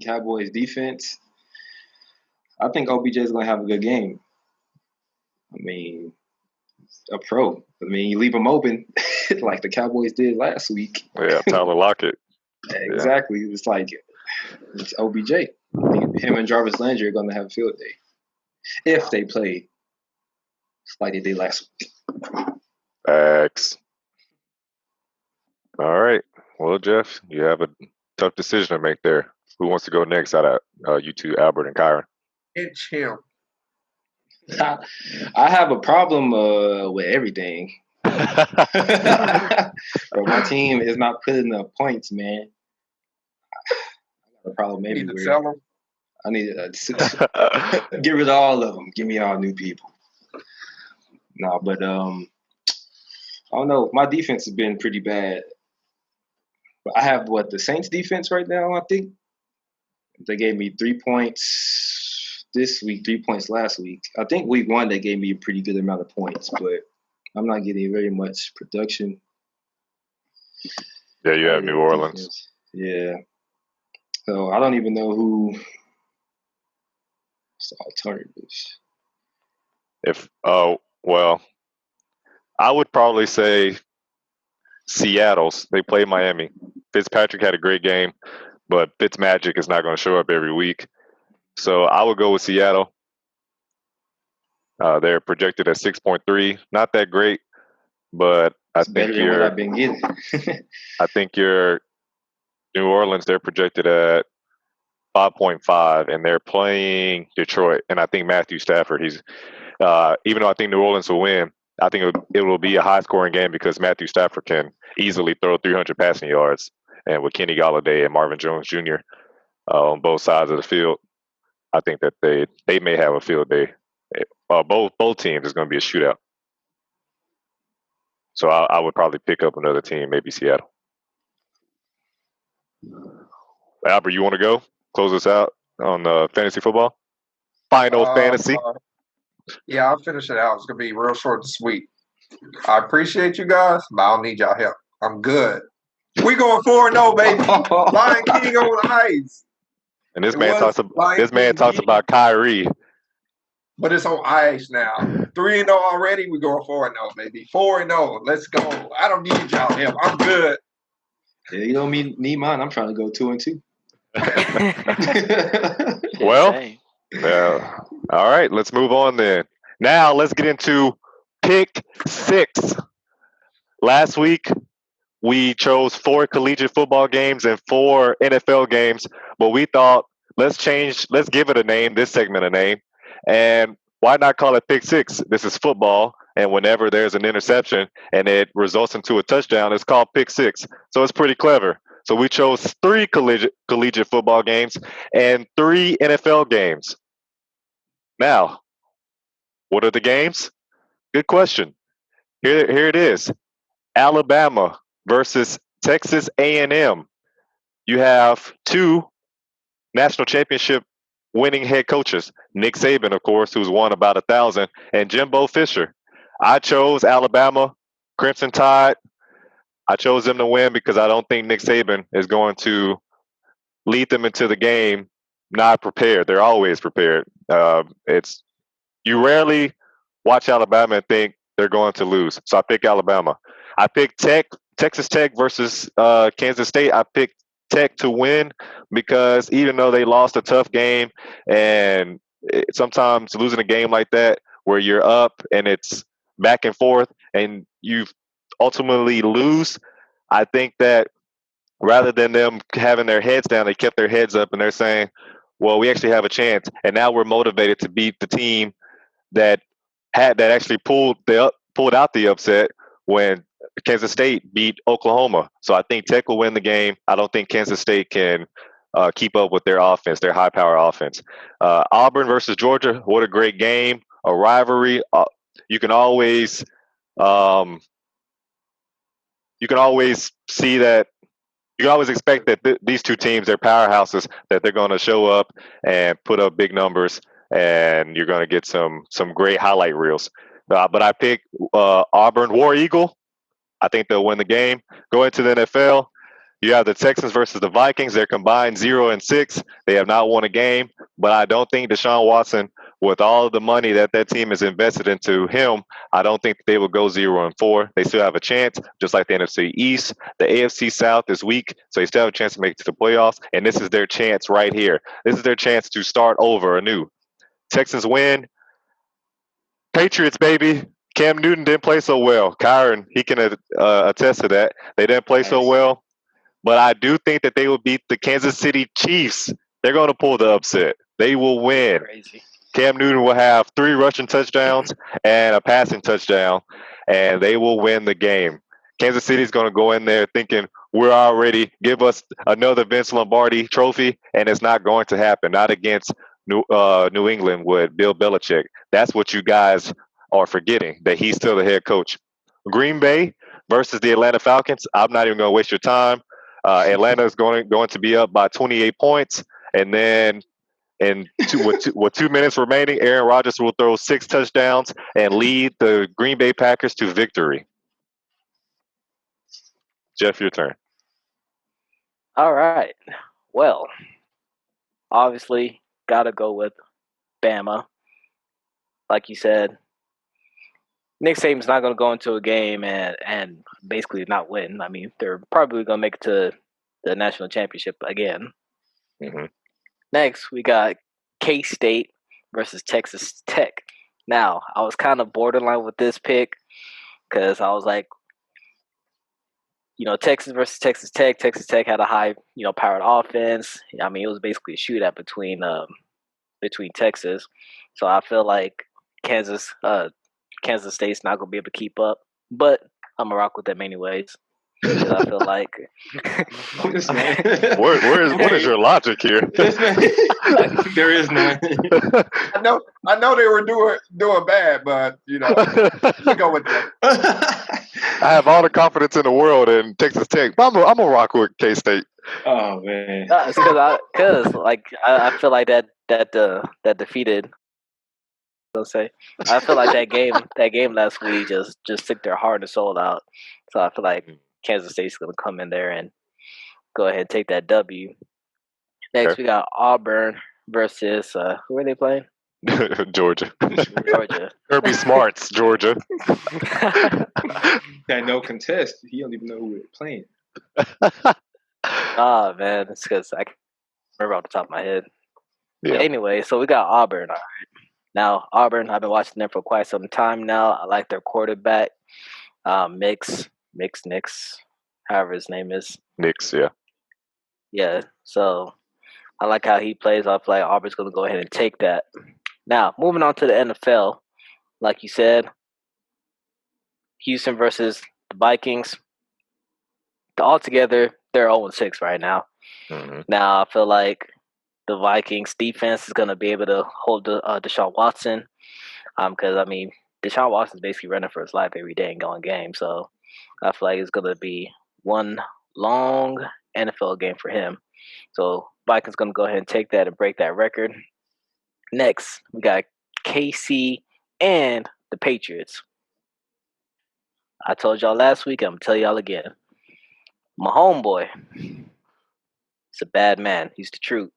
Cowboys defense, I think OBJ is going to have a good game. I mean, a pro. I mean, you leave him open like the Cowboys did last week. Yeah, Tyler Lockett. Exactly. Yeah. It's like it's OBJ. Him and Jarvis Landry are going to have a field day if they play like they did last week. X. All right. Well, Jeff, you have a tough decision to make there. Who wants to go next out of you two, Albert and Kyron? It's him. I have a problem with everything. But my team is not putting up points, man. I got a problem everywhere. I need to get rid of all of them. Give me all new people. No, but I don't know. My defense has been pretty bad. I have the Saints defense right now, I think. They gave me 3 points this week, 3 points last week. I think week 1 they gave me a pretty good amount of points, but I'm not getting very much production. Yeah, you have New Orleans. Defense. Yeah. So I don't even know who's the alternatives. Well, I would probably say Seattle's. They play Miami. Fitzpatrick had a great game, but Fitzmagic is not going to show up every week. So I would go with Seattle. They're projected at 6.3. Not that great, but I think what I've been getting. I think your New Orleans, they're projected at 5.5, and they're playing Detroit. And I think Matthew Stafford, he's even though I think New Orleans will win, I think it will be a high-scoring game because Matthew Stafford can easily throw 300 passing yards, and with Kenny Golladay and Marvin Jones Jr. On both sides of the field, I think that they may have a field day. Both teams is going to be a shootout. So I would probably pick up another team, maybe Seattle. Albert, you want to go? Close us out on fantasy football? Final fantasy? Yeah, I'll finish it out. It's going to be real short and sweet. I appreciate you guys, but I don't need y'all help. I'm good. We going 4-0, baby. Lion King on ice. And this man talks about Kyrie. But it's on ice now. 3-0 already. We going 4-0, baby. 4-0. Let's go. I don't need y'all help. I'm good. Yeah, you don't need mine. I'm trying to go 2-2. Well, all right. Let's move on then. Now let's get into pick 6. Last week we chose 4 collegiate football games and 4 NFL games, but we thought let's give it a name. This segment a name. And why not call it Pick 6? This is football, and whenever there's an interception and it results into a touchdown, it's called Pick 6. So it's pretty clever. So we chose 3 collegiate football games and 3 NFL games. Now, what are the games? Good question. Here it is. Alabama versus Texas A&M. You have 2 national championship winning head coaches, Nick Saban, of course, who's won about 1,000, and Jimbo Fisher. I chose Alabama, Crimson Tide. I chose them to win because I don't think Nick Saban is going to lead them into the game not prepared. They're always prepared. You rarely watch Alabama and think they're going to lose. So I pick Alabama. I picked Texas Tech versus Kansas State. I picked Tech to win because even though they lost a tough game, and sometimes losing a game like that where you're up and it's back and forth and you ultimately lose, I think that rather than them having their heads down, they kept their heads up and they're saying, well, we actually have a chance. And now we're motivated to beat the team that actually pulled out the upset when Kansas State beat Oklahoma. So I think Tech will win the game. I don't think Kansas State can keep up with their offense, their high power offense. Auburn versus Georgia, what a great game, a rivalry. You can always see that. You can always expect that these two teams, they're powerhouses, that they're going to show up and put up big numbers, and you're going to get some great highlight reels. But I pick Auburn War Eagle. I think they'll win the game. Going to the NFL, you have the Texans versus the Vikings. They're combined 0-6. They have not won a game, but I don't think Deshaun Watson, with all of the money that team has invested into him, I don't think they will go 0-4. They still have a chance, just like the NFC East. The AFC South is weak, so they still have a chance to make it to the playoffs, and this is their chance right here. This is their chance to start over anew. Texans win. Patriots, baby. Cam Newton didn't play so well. Kyrie, he can attest to that. They didn't play so well. But I do think that they will beat the Kansas City Chiefs. They're going to pull the upset. They will win. Crazy. Cam Newton will have 3 rushing touchdowns and a passing touchdown, and they will win the game. Kansas City is going to go in there thinking, we're already, give us another Vince Lombardi trophy, and it's not going to happen. Not against New England with Bill Belichick. That's what you guys are forgetting, that he's still the head coach. Green Bay versus the Atlanta Falcons. I'm not even going to waste your time. Atlanta is going to be up by 28 points, and then with 2 minutes remaining, Aaron Rodgers will throw 6 touchdowns and lead the Green Bay Packers to victory. Jeff, your turn. All right. Well, obviously, gotta go with Bama. Like you said, Nick Saban's not going to go into a game and basically not win. I mean, they're probably going to make it to the national championship again. Mm-hmm. Next, we got K-State versus Texas Tech. Now, I was kind of borderline with this pick because I was like, Texas versus Texas Tech. Texas Tech had a high, powered offense. I mean, it was basically a shootout between Texas. So I feel like Kansas State's not gonna be able to keep up, but I'm gonna rock with them anyways. Because I feel like what is your logic here? There is none. I know they were doing bad, but we go with that. I have all the confidence in the world in Texas Tech. But I'm gonna rock with K-State. Oh man, because I feel like that defeated. I feel like that game last week just took their heart and soul out. So I feel like Kansas State's gonna come in there and go ahead and take that W. Next, we got Auburn versus who are they playing? Georgia. Kirby Smart's Georgia. That no contest. He don't even know who we're playing. Oh man, it's because I can't remember off the top of my head. Yeah. But anyway, so we got Auburn. All right. Now Auburn, I've been watching them for quite some time now. I like their quarterback, Mix, however his name is. Mix, yeah. Yeah. So I like how he plays. I feel like Auburn's going to go ahead and take that. Now, moving on to the NFL, like you said, Houston versus the Vikings. Altogether, they're 0-6 right now. Mm-hmm. Now, I feel like the Vikings defense is going to be able to hold Deshaun Watson. Because, I mean, Deshaun Watson's basically running for his life every day and going game. So I feel like it's going to be one long NFL game for him. So Vikings going to go ahead and take that and break that record. Next, we got KC and the Patriots. I told y'all last week, I'm going to tell y'all again. My homeboy, he's a bad man. He's the truth.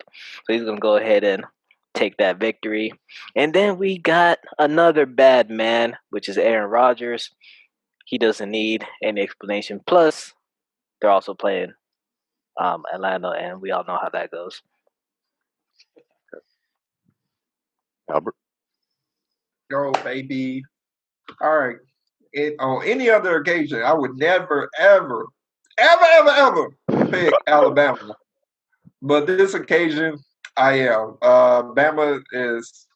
So he's going to go ahead and take that victory. And then we got another bad man, which is Aaron Rodgers. He doesn't need any explanation. Plus, they're also playing Atlanta, and we all know how that goes. Albert? Go, baby. All right. On any other occasion, I would never, ever pick Alabama, but this occasion I am. Bama is,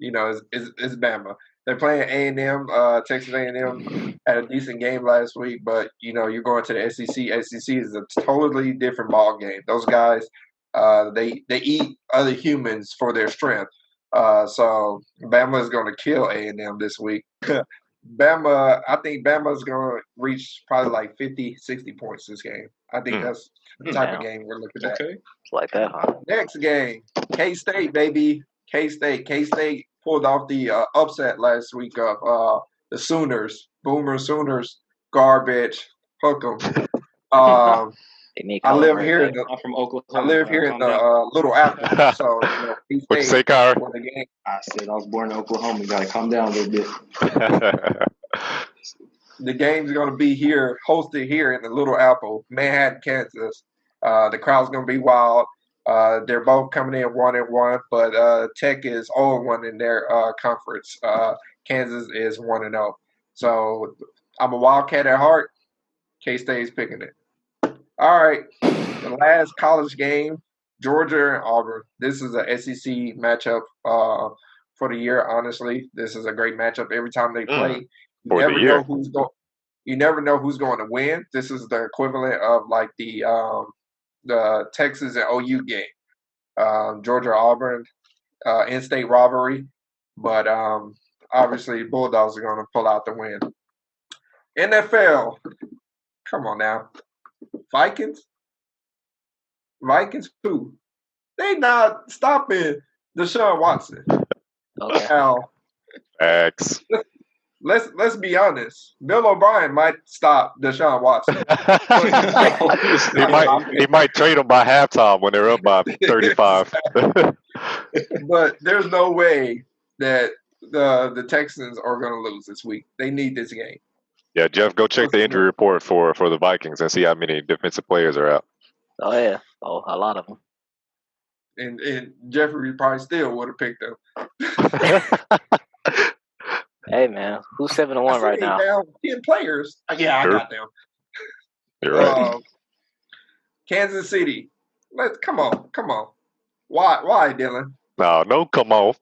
is Bama. They're playing A&M. Texas A&M had a decent game last week, but you're going to the SEC. SEC is a totally different ball game. Those guys, they eat other humans for their strength. So Bama is going to kill A&M this week. I think Bama's going to reach probably like 50, 60 points this game. I think that's the type of game we're looking at. Okay. It's like that, huh? Next game, K-State, baby. K-State. K-State pulled off the upset last week of the Sooners. Boomer Sooners, garbage. Hook 'em. I live here in the. I'm from Oklahoma. I live here in the Little Apple. So What'd you say, Kyrie? I said I was born in Oklahoma. You gotta calm down a little bit. The game's gonna be hosted here in the Little Apple, Manhattan, Kansas. The crowd's gonna be wild. They're both coming in 1-1, but Tech is 0-1 in their conference. Kansas is 1-0. So I'm a Wildcat at heart. K-State's picking it. All right, the last college game, Georgia and Auburn. This is a SEC matchup for the year. Honestly, this is a great matchup every time they play. You never know who's going to win. This is the equivalent of like the Texas and OU game. Georgia Auburn, in-state rivalry, but obviously Bulldogs are going to pull out the win. NFL, come on now. Vikings who? They not stopping Deshaun Watson. Okay. Now, X. let's be honest. Bill O'Brien might stop Deshaun Watson. he might trade him by halftime when they're up by 35. But there's no way that the Texans are going to lose this week. They need this game. Yeah, Jeff, go check the injury report for the Vikings and see how many defensive players are out. Oh, yeah. Oh, a lot of them. And Jeffrey probably still would have picked them. Hey, man. Who's 7-1 right now? Down 10 players. Yeah, Sure. I got them. You're right. Kansas City. Come on. Why, Dylan? No, come on.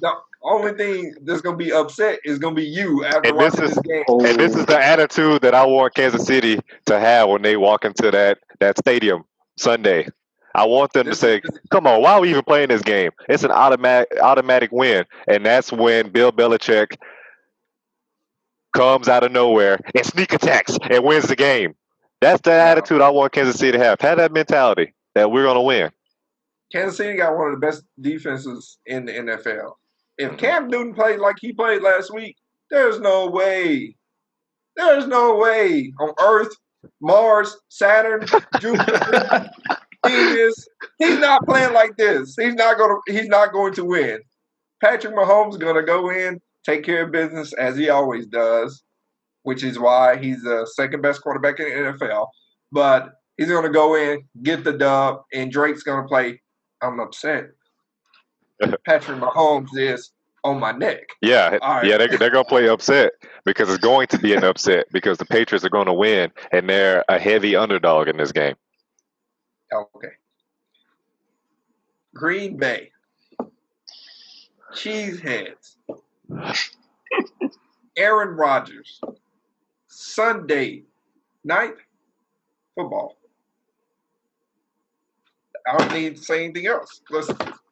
The only thing that's gonna be upset is gonna be you after watching this game. And this is the attitude that I want Kansas City to have when they walk into that stadium Sunday. I want them to say, "Come on, why are we even playing this game? It's an automatic win." And that's when Bill Belichick comes out of nowhere and sneak attacks and wins the game. That's the attitude I want Kansas City to have. Have that mentality that we're gonna win. Kansas City got one of the best defenses in the NFL. If Cam Newton played like he played last week, there's no way. There's no way on Earth, Mars, Saturn, Jupiter, Venus. He's not playing like this. He's not going to win. Patrick Mahomes is going to go in, take care of business as he always does, which is why he's the second best quarterback in the NFL. But he's going to go in, get the dub, and Drake's going to play. I'm upset. Patrick Mahomes is on my neck. Yeah, right. Yeah, they're gonna play upset because it's going to be an upset because the Patriots are going to win and they're a heavy underdog in this game. Okay. Green Bay, Cheeseheads, Aaron Rodgers, Sunday night football. I don't need to say anything else.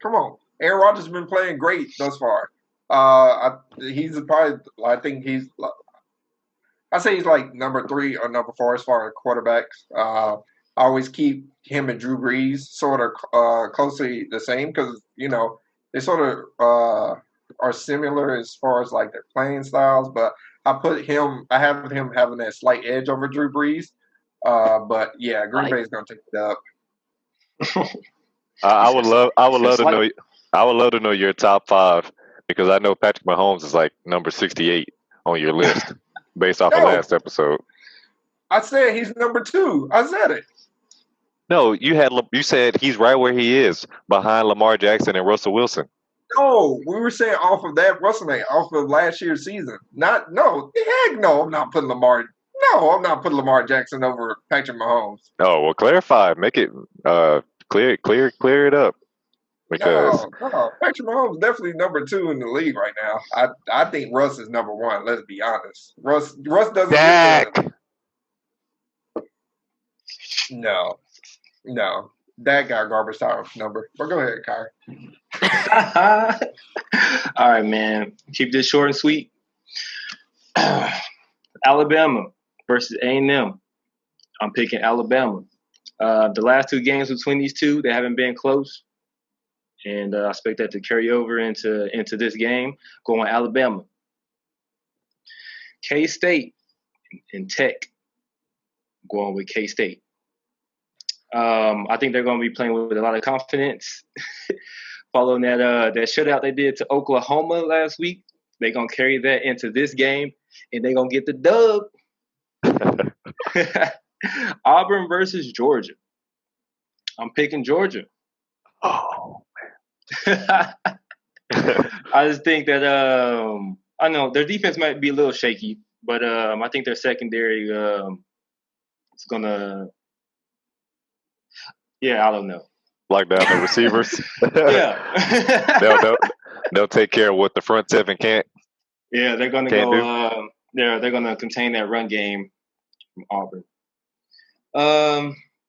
Come on. Aaron Rodgers has been playing great thus far. He's probably, I think I say he's like number 3 or number 4 as far as quarterbacks. I always keep him and Drew Brees sort of closely the same because, they sort of are similar as far as like their playing styles, but I have him having that slight edge over Drew Brees. But yeah, Green Bay is going to take it up. I would love to know your top 5 because I know Patrick Mahomes is like number 68 on your list based off of last episode. I said he's number 2. I said it. No, you said he's right where he is behind Lamar Jackson and Russell Wilson. No, we were saying off of that off of last year's season. Heck no, I'm not putting Lamar. No, I'm not putting Lamar Jackson over Patrick Mahomes. Oh, well, clarify. Make it clear it up. Because no, Patrick Mahomes is definitely number 2 in the league right now. I think Russ is number 1. Let's be honest. Russ doesn't Dak. get the No. Dak got garbage time number. But go ahead, Kyrie. All right, man. Keep this short and sweet. Alabama versus A&M. I'm picking Alabama. The last 2 games between these two, they haven't been close. And I expect that to carry over into this game. Going Alabama. K-State and Tech. Going with K-State. I think they're going to be playing with a lot of confidence. Following that shutout they did to Oklahoma last week, they're going to carry that into this game, and they're going to get the dub. Auburn versus Georgia. I'm picking Georgia. Oh, man. I just think that I know their defense might be a little shaky, but I think their secondary is going to I don't know. Lock down the receivers. Yeah. they'll take care of what the front seven can't. Yeah, they're gonna go. They're gonna contain that run game from Auburn.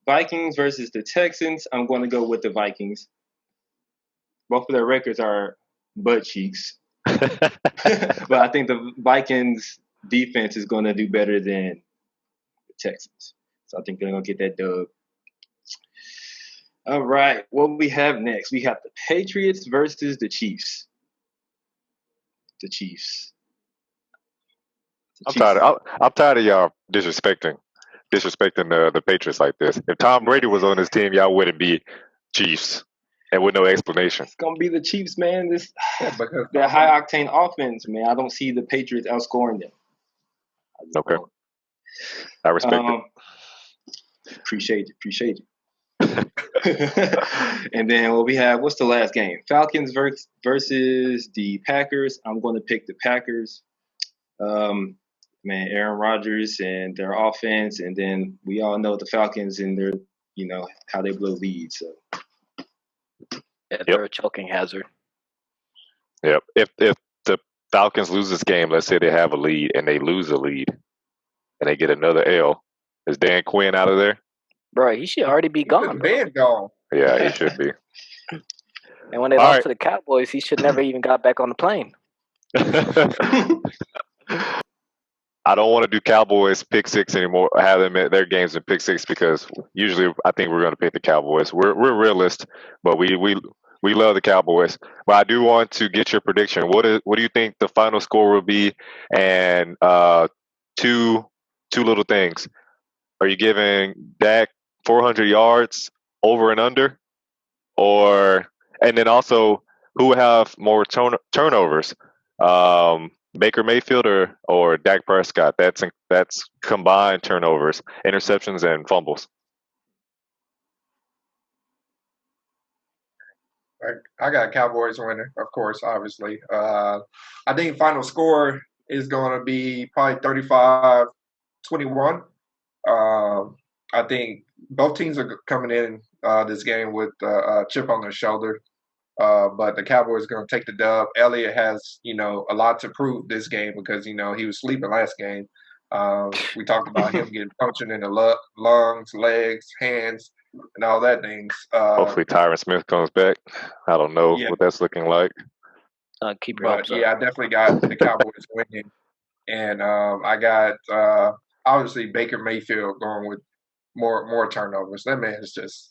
Vikings versus the Texans. I'm going to go with the Vikings. Both of their records are butt cheeks, but I think the Vikings defense is going to do better than the Texans. So I think they're going to get that dub. All right, what we have next? We have the Patriots versus the Chiefs. The Chiefs. I'm tired of y'all disrespecting the Patriots like this. If Tom Brady was on this team, y'all wouldn't be Chiefs, and with no explanation. It's gonna be the Chiefs, man. That high octane offense, man. I don't see the Patriots outscoring them. Okay, I respect it. Appreciate it. And then what we have, what's the last game? Falcons versus the Packers. I'm going to pick the Packers. Man, Aaron Rodgers and their offense, and then we all know the Falcons and their, how they blow leads. So. Yeah, they're a choking hazard. Yep. If the Falcons lose this game, let's say they have a lead and they lose a lead, and they get another L, is Dan Quinn out of there? Bro, he should already be gone. Been gone. Yeah, he should be. And when they lost to the Cowboys, he should never even got back on the plane. I don't want to do Cowboys pick six anymore. Have them at their games in pick six because usually I think we're going to pick the Cowboys. We're realists, but we love the Cowboys. But I do want to get your prediction. What do you think the final score will be? And two little things. Are you giving Dak 400 yards over and under, and then also who will have more turnovers? Baker Mayfield or Dak Prescott? That's combined turnovers, interceptions, and fumbles. I got Cowboys winning, of course, obviously. I think final score is going to be probably 35-21. I think both teams are coming in this game with a chip on their shoulder. But the Cowboys are going to take the dub. Elliott has, a lot to prove this game because, he was sleeping last game. We talked about him getting punctured in the lungs, legs, hands, and all that things. Hopefully Tyron Smith comes back. I don't know what that's looking like. Keep your hopes up. I definitely got the Cowboys winning. And I got, obviously, Baker Mayfield going with more turnovers. That man is just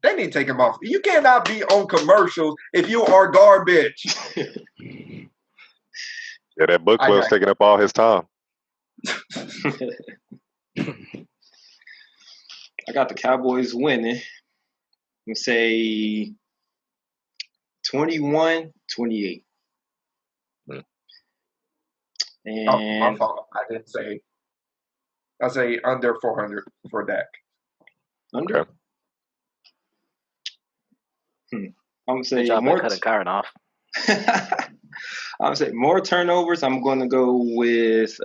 they need to take him off. You cannot be on commercials if you are garbage. Yeah, that book club's taking up all his time. I got the Cowboys winning. I'm gonna say 21-28. And my fault. I didn't say. I say under 400 for Dak. Under? Okay. I'm going to say more more. Cutting Kyron off. I'm saying more turnovers. I'm going to go with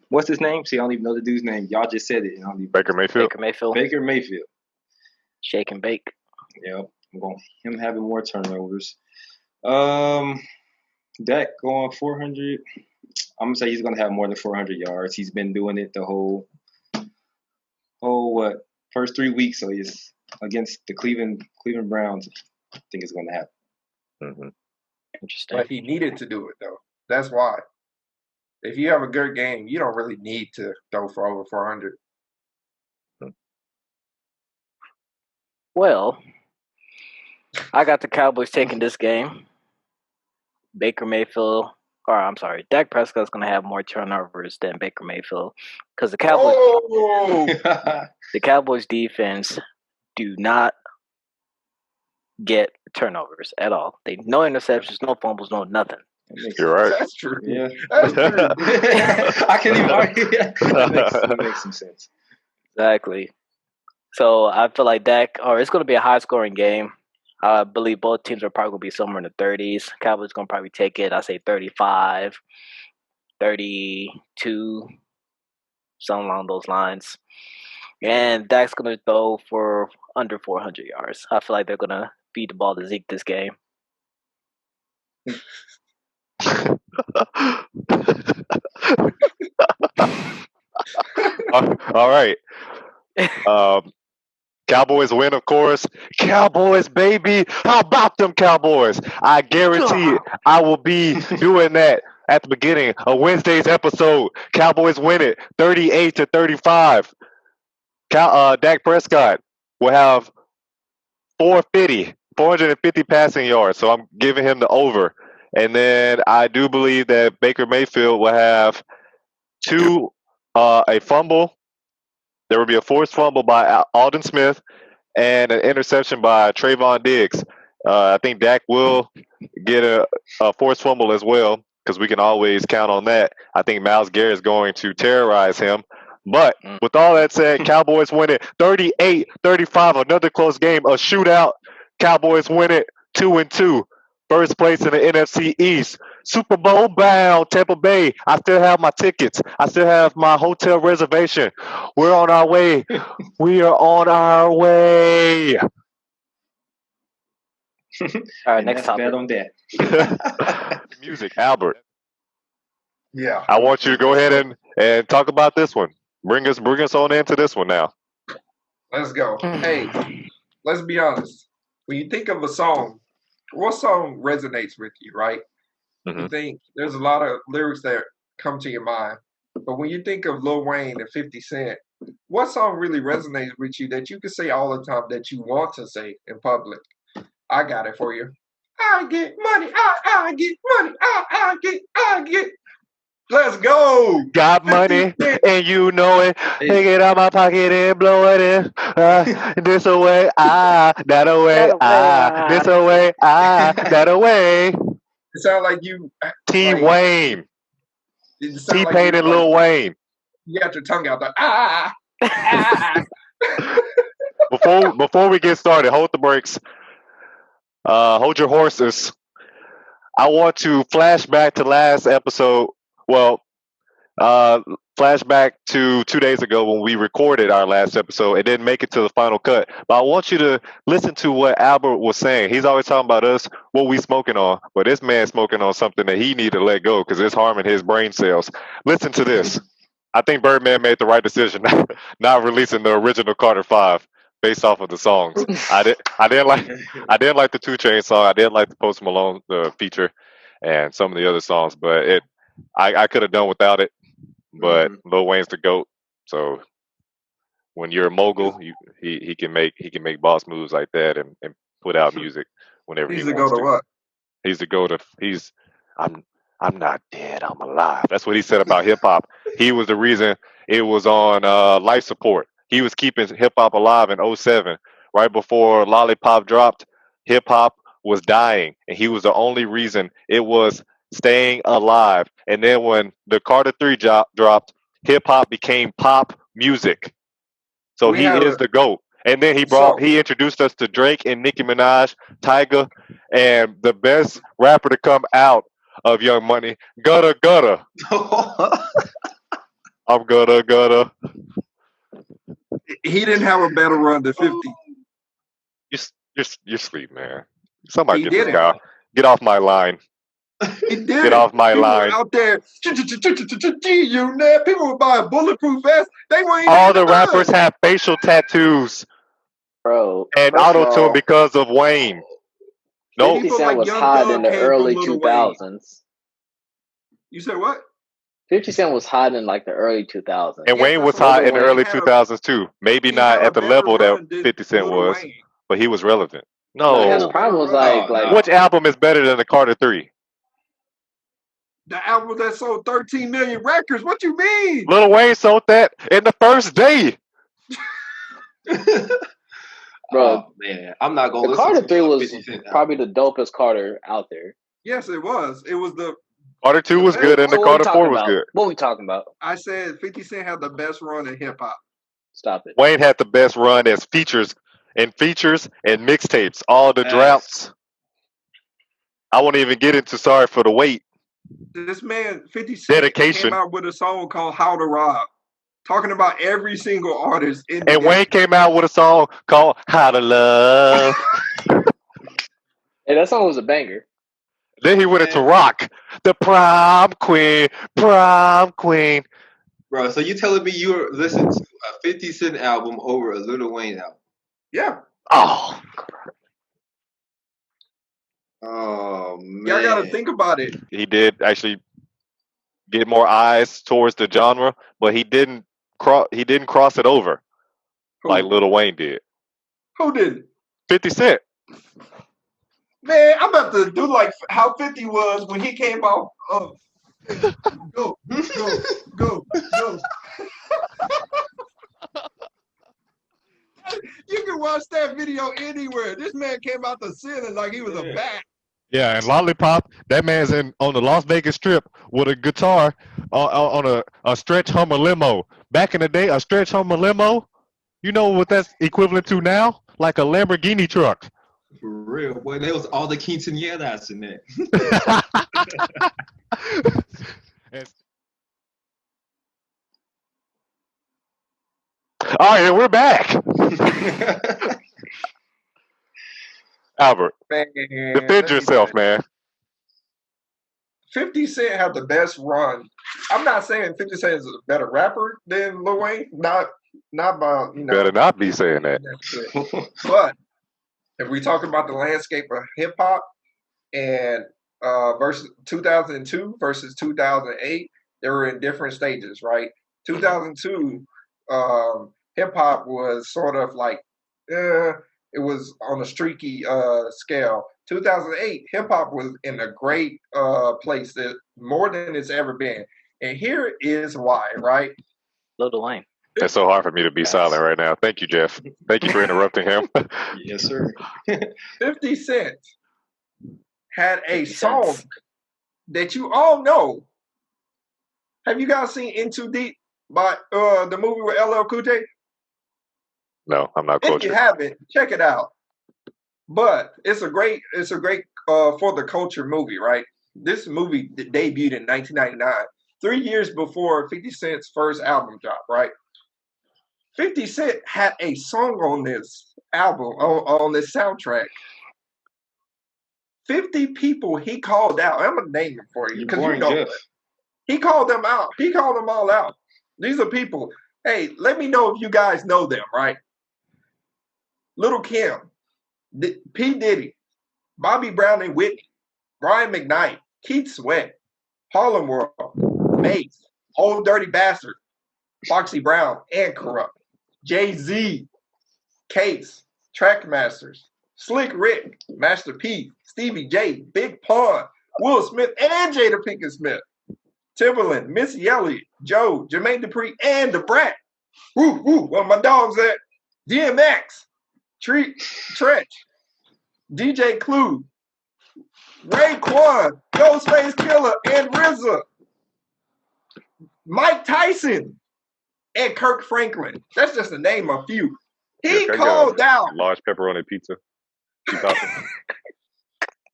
what's his name? See, I don't even know the dude's name. Y'all just said it. Baker Mayfield. Baker Mayfield. Shake and bake. Yep, I'm going him having more turnovers. Dak going 400. I'm gonna say he's gonna have more than 400 yards. He's been doing it the whole first 3 weeks. So he's against the Cleveland Browns. I think it's gonna happen. Mm-hmm. Interesting. But he needed to do it though. That's why. If you have a good game, you don't really need to throw for over 400. Well, I got the Cowboys taking this game. Dak Prescott's going to have more turnovers than Baker Mayfield because the Cowboys defense do not get turnovers at all. No interceptions, no fumbles, no nothing. You're right. That's true. Yeah, that's true. I can't even argue. That makes some sense. Exactly. So I feel like it's going to be a high-scoring game. I believe both teams are probably going to be somewhere in the 30s. Cowboys going to probably take it, I say 35, 32, something along those lines. And Dak's going to throw for under 400 yards. I feel like they're going to feed the ball to Zeke this game. All right. Cowboys win, of course. Cowboys, baby. How about them Cowboys? I guarantee I will be doing that at the beginning of Wednesday's episode. Cowboys win it 38-35. Dak Prescott will have 450 passing yards. So I'm giving him the over. And then I do believe that Baker Mayfield will have a fumble. There will be a forced fumble by Alden Smith and an interception by Trayvon Diggs. I think Dak will get a forced fumble as well because we can always count on that. I think Myles Garrett is going to terrorize him. But with all that said, Cowboys win it 38-35. Another close game, a shootout. Cowboys win it 2-2. First place in the NFC East. Super Bowl bound, Tampa Bay. I still have my tickets. I still have my hotel reservation. We're on our way. We are on our way. All right, next topic. Bet on that. Music, Albert. Yeah. I want you to go ahead and talk about this one. Bring us on into this one now. Let's go. Hey, let's be honest. When you think of a song, what song resonates with you, right? Mm-hmm. You think there's a lot of lyrics that come to your mind. But when you think of Lil Wayne and 50 Cent, what song really resonates with you that you can say all the time that you want to say in public? I got it for you. I get money. I get money. I get. Let's go. Got money and you know it. Take it out my pocket and blow it in. This away, that away, this away, that away. It sounds like you. T-Wayne. T-Pain like and Lil Wayne. You got your tongue out there. Before we get started, hold the brakes. Hold your horses. I want to flash back to last episode. Well, flashback to 2 days ago when we recorded our last episode. It didn't make it to the final cut. But I want you to listen to what Albert was saying. He's always talking about us, what we smoking on. But this man's smoking on something that he need to let go because it's harming his brain cells. Listen to this. I think Birdman made the right decision not releasing the original Carter 5 based off of the songs. I didn't like the 2 Chainz song. I didn't like the Post Malone feature and some of the other songs, but I could have done without it, but Lil Wayne's the GOAT. So when you're a mogul, he can make boss moves like that and put out music whenever he wants to. He's the GOAT of what? He's the GOAT of I'm not dead, I'm alive. That's what he said about hip hop. He was the reason it was on life support. He was keeping hip hop alive in 2007, right before Lollipop dropped. Hip hop was dying, and he was the only reason it was staying alive. And then when the Carter 3 dropped, hip hop became pop music. So he is the GOAT. And then he introduced us to Drake and Nicki Minaj, Tyga, and the best rapper to come out of Young Money. Gutter, gutter. I'm gutter, gutter. He didn't have a better run than 50. You're sleep, man. Somebody He get this did it. guy. Get off my line. He did Get it. off my People line. were out there. You know, people were buying bulletproof vests. They weren't even All in the the rappers mud. have facial tattoos Bro, and first of auto tune all, because of Wayne. Nope. 50 People Cent like was Young hot in Thug the came from early Lil Wayne. 2000s. You said what? 50 Cent was hot in like the early 2000s. And Yes, Wayne was that's what hot I'm in the saying. early 2000s too. Maybe He not had a at the better level that run than 50 Cent Lil was, Wayne. but he was relevant. No, his No. prime was no. Which album is better than the Carter 3? The album that sold 13 million records. What you mean? Lil Wayne sold that in the first day. Bro, oh, man, I'm not gonna the listen Carter to 3 was 50 Cent probably the dopest Carter out there. Yes, it was. It was the. Carter 2 was good and the So Carter 4 was about? good. What we talking about? I said 50 Cent had the best run in hip hop. Stop it. Wayne had the best run as features and mixtapes. All the droughts. I won't even get into Sorry for the Wait. This man, 50 Cent, Dedication. came out with a song called How to Rob, talking about every single artist in the And game. Wayne came out with a song called How to Love. Hey, that song was a banger. Then he went into rock. The prom queen. Bro, so you telling me you listened to a 50 Cent album over a Lil Wayne album? Yeah. Oh. Oh, man. Y'all got to think about it. He did actually get more eyes towards the genre, but he didn't cross it over like Lil Wayne did. Who did? 50 Cent. Man, I'm about to do like how 50 was when he came out. Go. You can watch that video anywhere. This man came out the ceiling like he was a bat. Yeah, and Lollipop, that man's on the Las Vegas Strip with a guitar on a stretch Hummer limo. Back in the day, a stretch Hummer limo, you know what that's equivalent to now? Like a Lamborghini truck. For real, boy, there was all the quinceañeras in there. All right, and we're back. Albert, defend yourself, man. 50 Cent had the best run. I'm not saying 50 Cent is a better rapper than Lil Wayne. Not by, you know. Better not be saying that. But if we talk about the landscape of hip hop and versus 2002 versus 2008, they were in different stages, right? 2002, hip hop was sort of like, it was on a streaky scale. 2008, hip hop was in a great place, that more than it's ever been. And here is why, right? Lil Wayne. It's so hard for me to be silent right now. Thank you, Jeff. Thank you for interrupting him. Yes, sir. 50 Cent had a song that you all know. Have you guys seen In Too Deep by the movie with LL Cool J? No, I'm not cultured. If you haven't, check it out. But it's a great for the culture movie, right? This movie debuted in 1999, 3 years before 50 Cent's first album dropped, right? 50 Cent had a song on this album, on this soundtrack. 50 people he called out. I'm gonna name them for you because you know it. He called them out. He called them all out. These are people. Hey, let me know if you guys know them, right? Little Kim, P. Diddy, Bobby Brown and Whitney, Brian McKnight, Keith Sweat, Harlem World, Mace, Old Dirty Bastard, Foxy Brown and Corrupt, Jay-Z, Case, Trackmasters, Slick Rick, Master P, Stevie J, Big Pun, Will Smith, and Jada Pinkett Smith, Timberland, Missy Elliott, Joe, Jermaine Dupri, and The Brat. Woo, woo, where my dogs at? DMX, Tretch, DJ Clue, Raekwon, Ghostface Killer, and RZA, Mike Tyson, and Kirk Franklin. That's just to name a few. He called out large pepperoni pizza.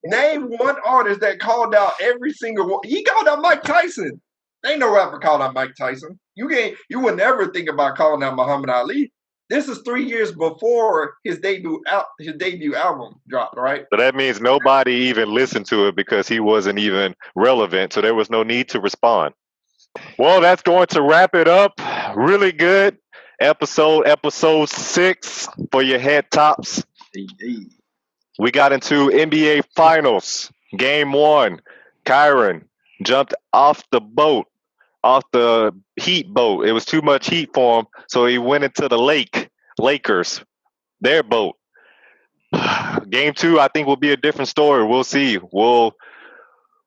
Name one artist that called out every single one. He called out Mike Tyson. Ain't no rapper called out Mike Tyson. You would never think about calling out Muhammad Ali. This is 3 years before his debut album dropped, right? So that means nobody even listened to it because he wasn't even relevant. So there was no need to respond. Well, that's going to wrap it up. Really good episode 6 for your head tops. We got into NBA Finals. Game 1. Kyrie jumped off the Heat boat. It was too much heat for him, so he went into the Lakers, their boat. Game 2, I think, will be a different story. We'll see. We'll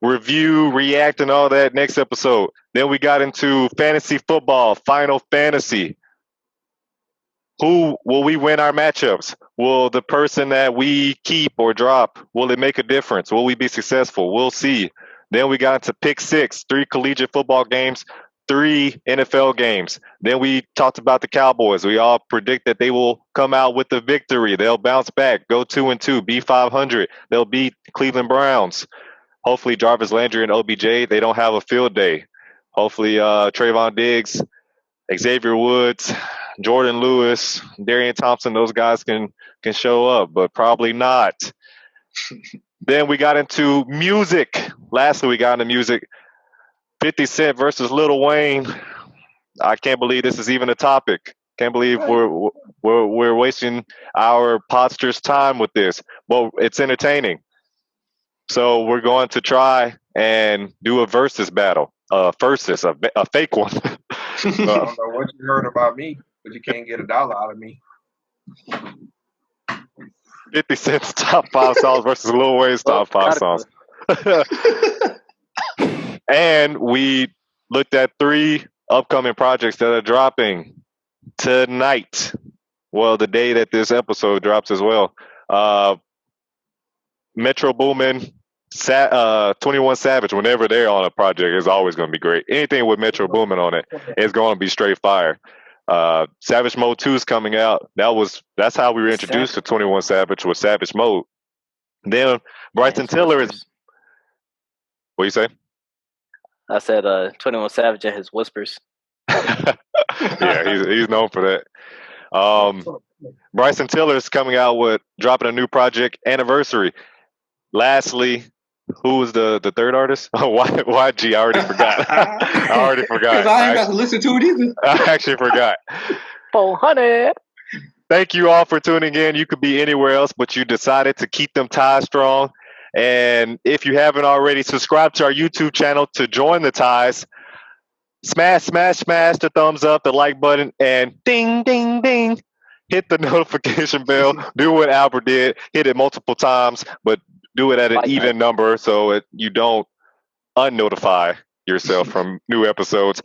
review, react, and all that next episode. Then we got into fantasy football, Final Fantasy. Who will we win our matchups? Will the person that we keep or drop, will it make a difference? Will we be successful? We'll see. Then we got into pick 6, 3 collegiate football games, 3 NFL games. Then we talked about the Cowboys. We all predict that they will come out with the victory. They'll bounce back, go 2-2, be 500. They'll beat Cleveland Browns. Hopefully Jarvis Landry and OBJ, they don't have a field day. Hopefully Trayvon Diggs, Xavier Woods, Jordan Lewis, Darian Thompson, those guys can show up, but probably not. Then we got into music. Lastly, we got into music. 50 Cent versus Lil Wayne. I can't believe this is even a topic. Can't believe we're wasting our podsters' time with this. Well, it's entertaining. So we're going to try and do a versus battle. A fake one. I don't know what you heard about me, but you can't get $1 out of me. 50 Cent's top 5 songs versus Lil Wayne's top 5 songs. And we looked at 3 upcoming projects that are dropping tonight. Well, the day that this episode drops as well. Metro Boomin, 21 Savage, whenever they're on a project, is always going to be great. Anything with Metro Boomin on it is going to be straight fire. Savage Mode 2 is coming out. That's how we were introduced to 21 Savage, with Savage Mode. Then Bryson Tiller is... What you say? I said 21 Savage and his whispers. Yeah, he's known for that. Bryson Tiller is coming out with dropping a new project, Anniversary. Lastly, who was the third artist? Oh, YG. I already forgot. Because I ain't got to listen to it either. I actually forgot. 400. Thank you all for tuning in. You could be anywhere else, but you decided to keep them ties strong. And if you haven't already, subscribe to our YouTube channel to join the ties. Smash the thumbs up, the like button, and ding, ding, ding. Hit the notification bell. Do what Albert did. Hit it multiple times, but do it at an even number so you don't unnotify yourself from new episodes.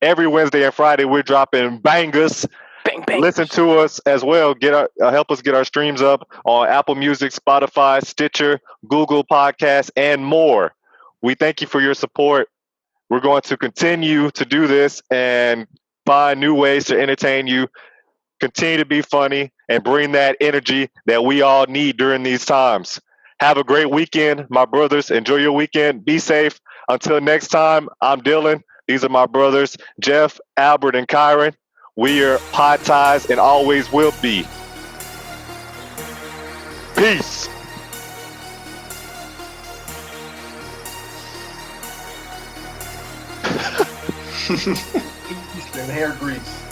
Every Wednesday and Friday, we're dropping bangers. Bang, bang. Listen to us as well. Help us get our streams up on Apple Music, Spotify, Stitcher, Google Podcasts, and more. We thank you for your support. We're going to continue to do this and find new ways to entertain you, continue to be funny, and bring that energy that we all need during these times. Have a great weekend, my brothers. Enjoy your weekend. Be safe. Until next time, I'm Dylan. These are my brothers, Jeff, Albert, and Kyron. We are Pod Ties and always will be. Peace. And hair grease.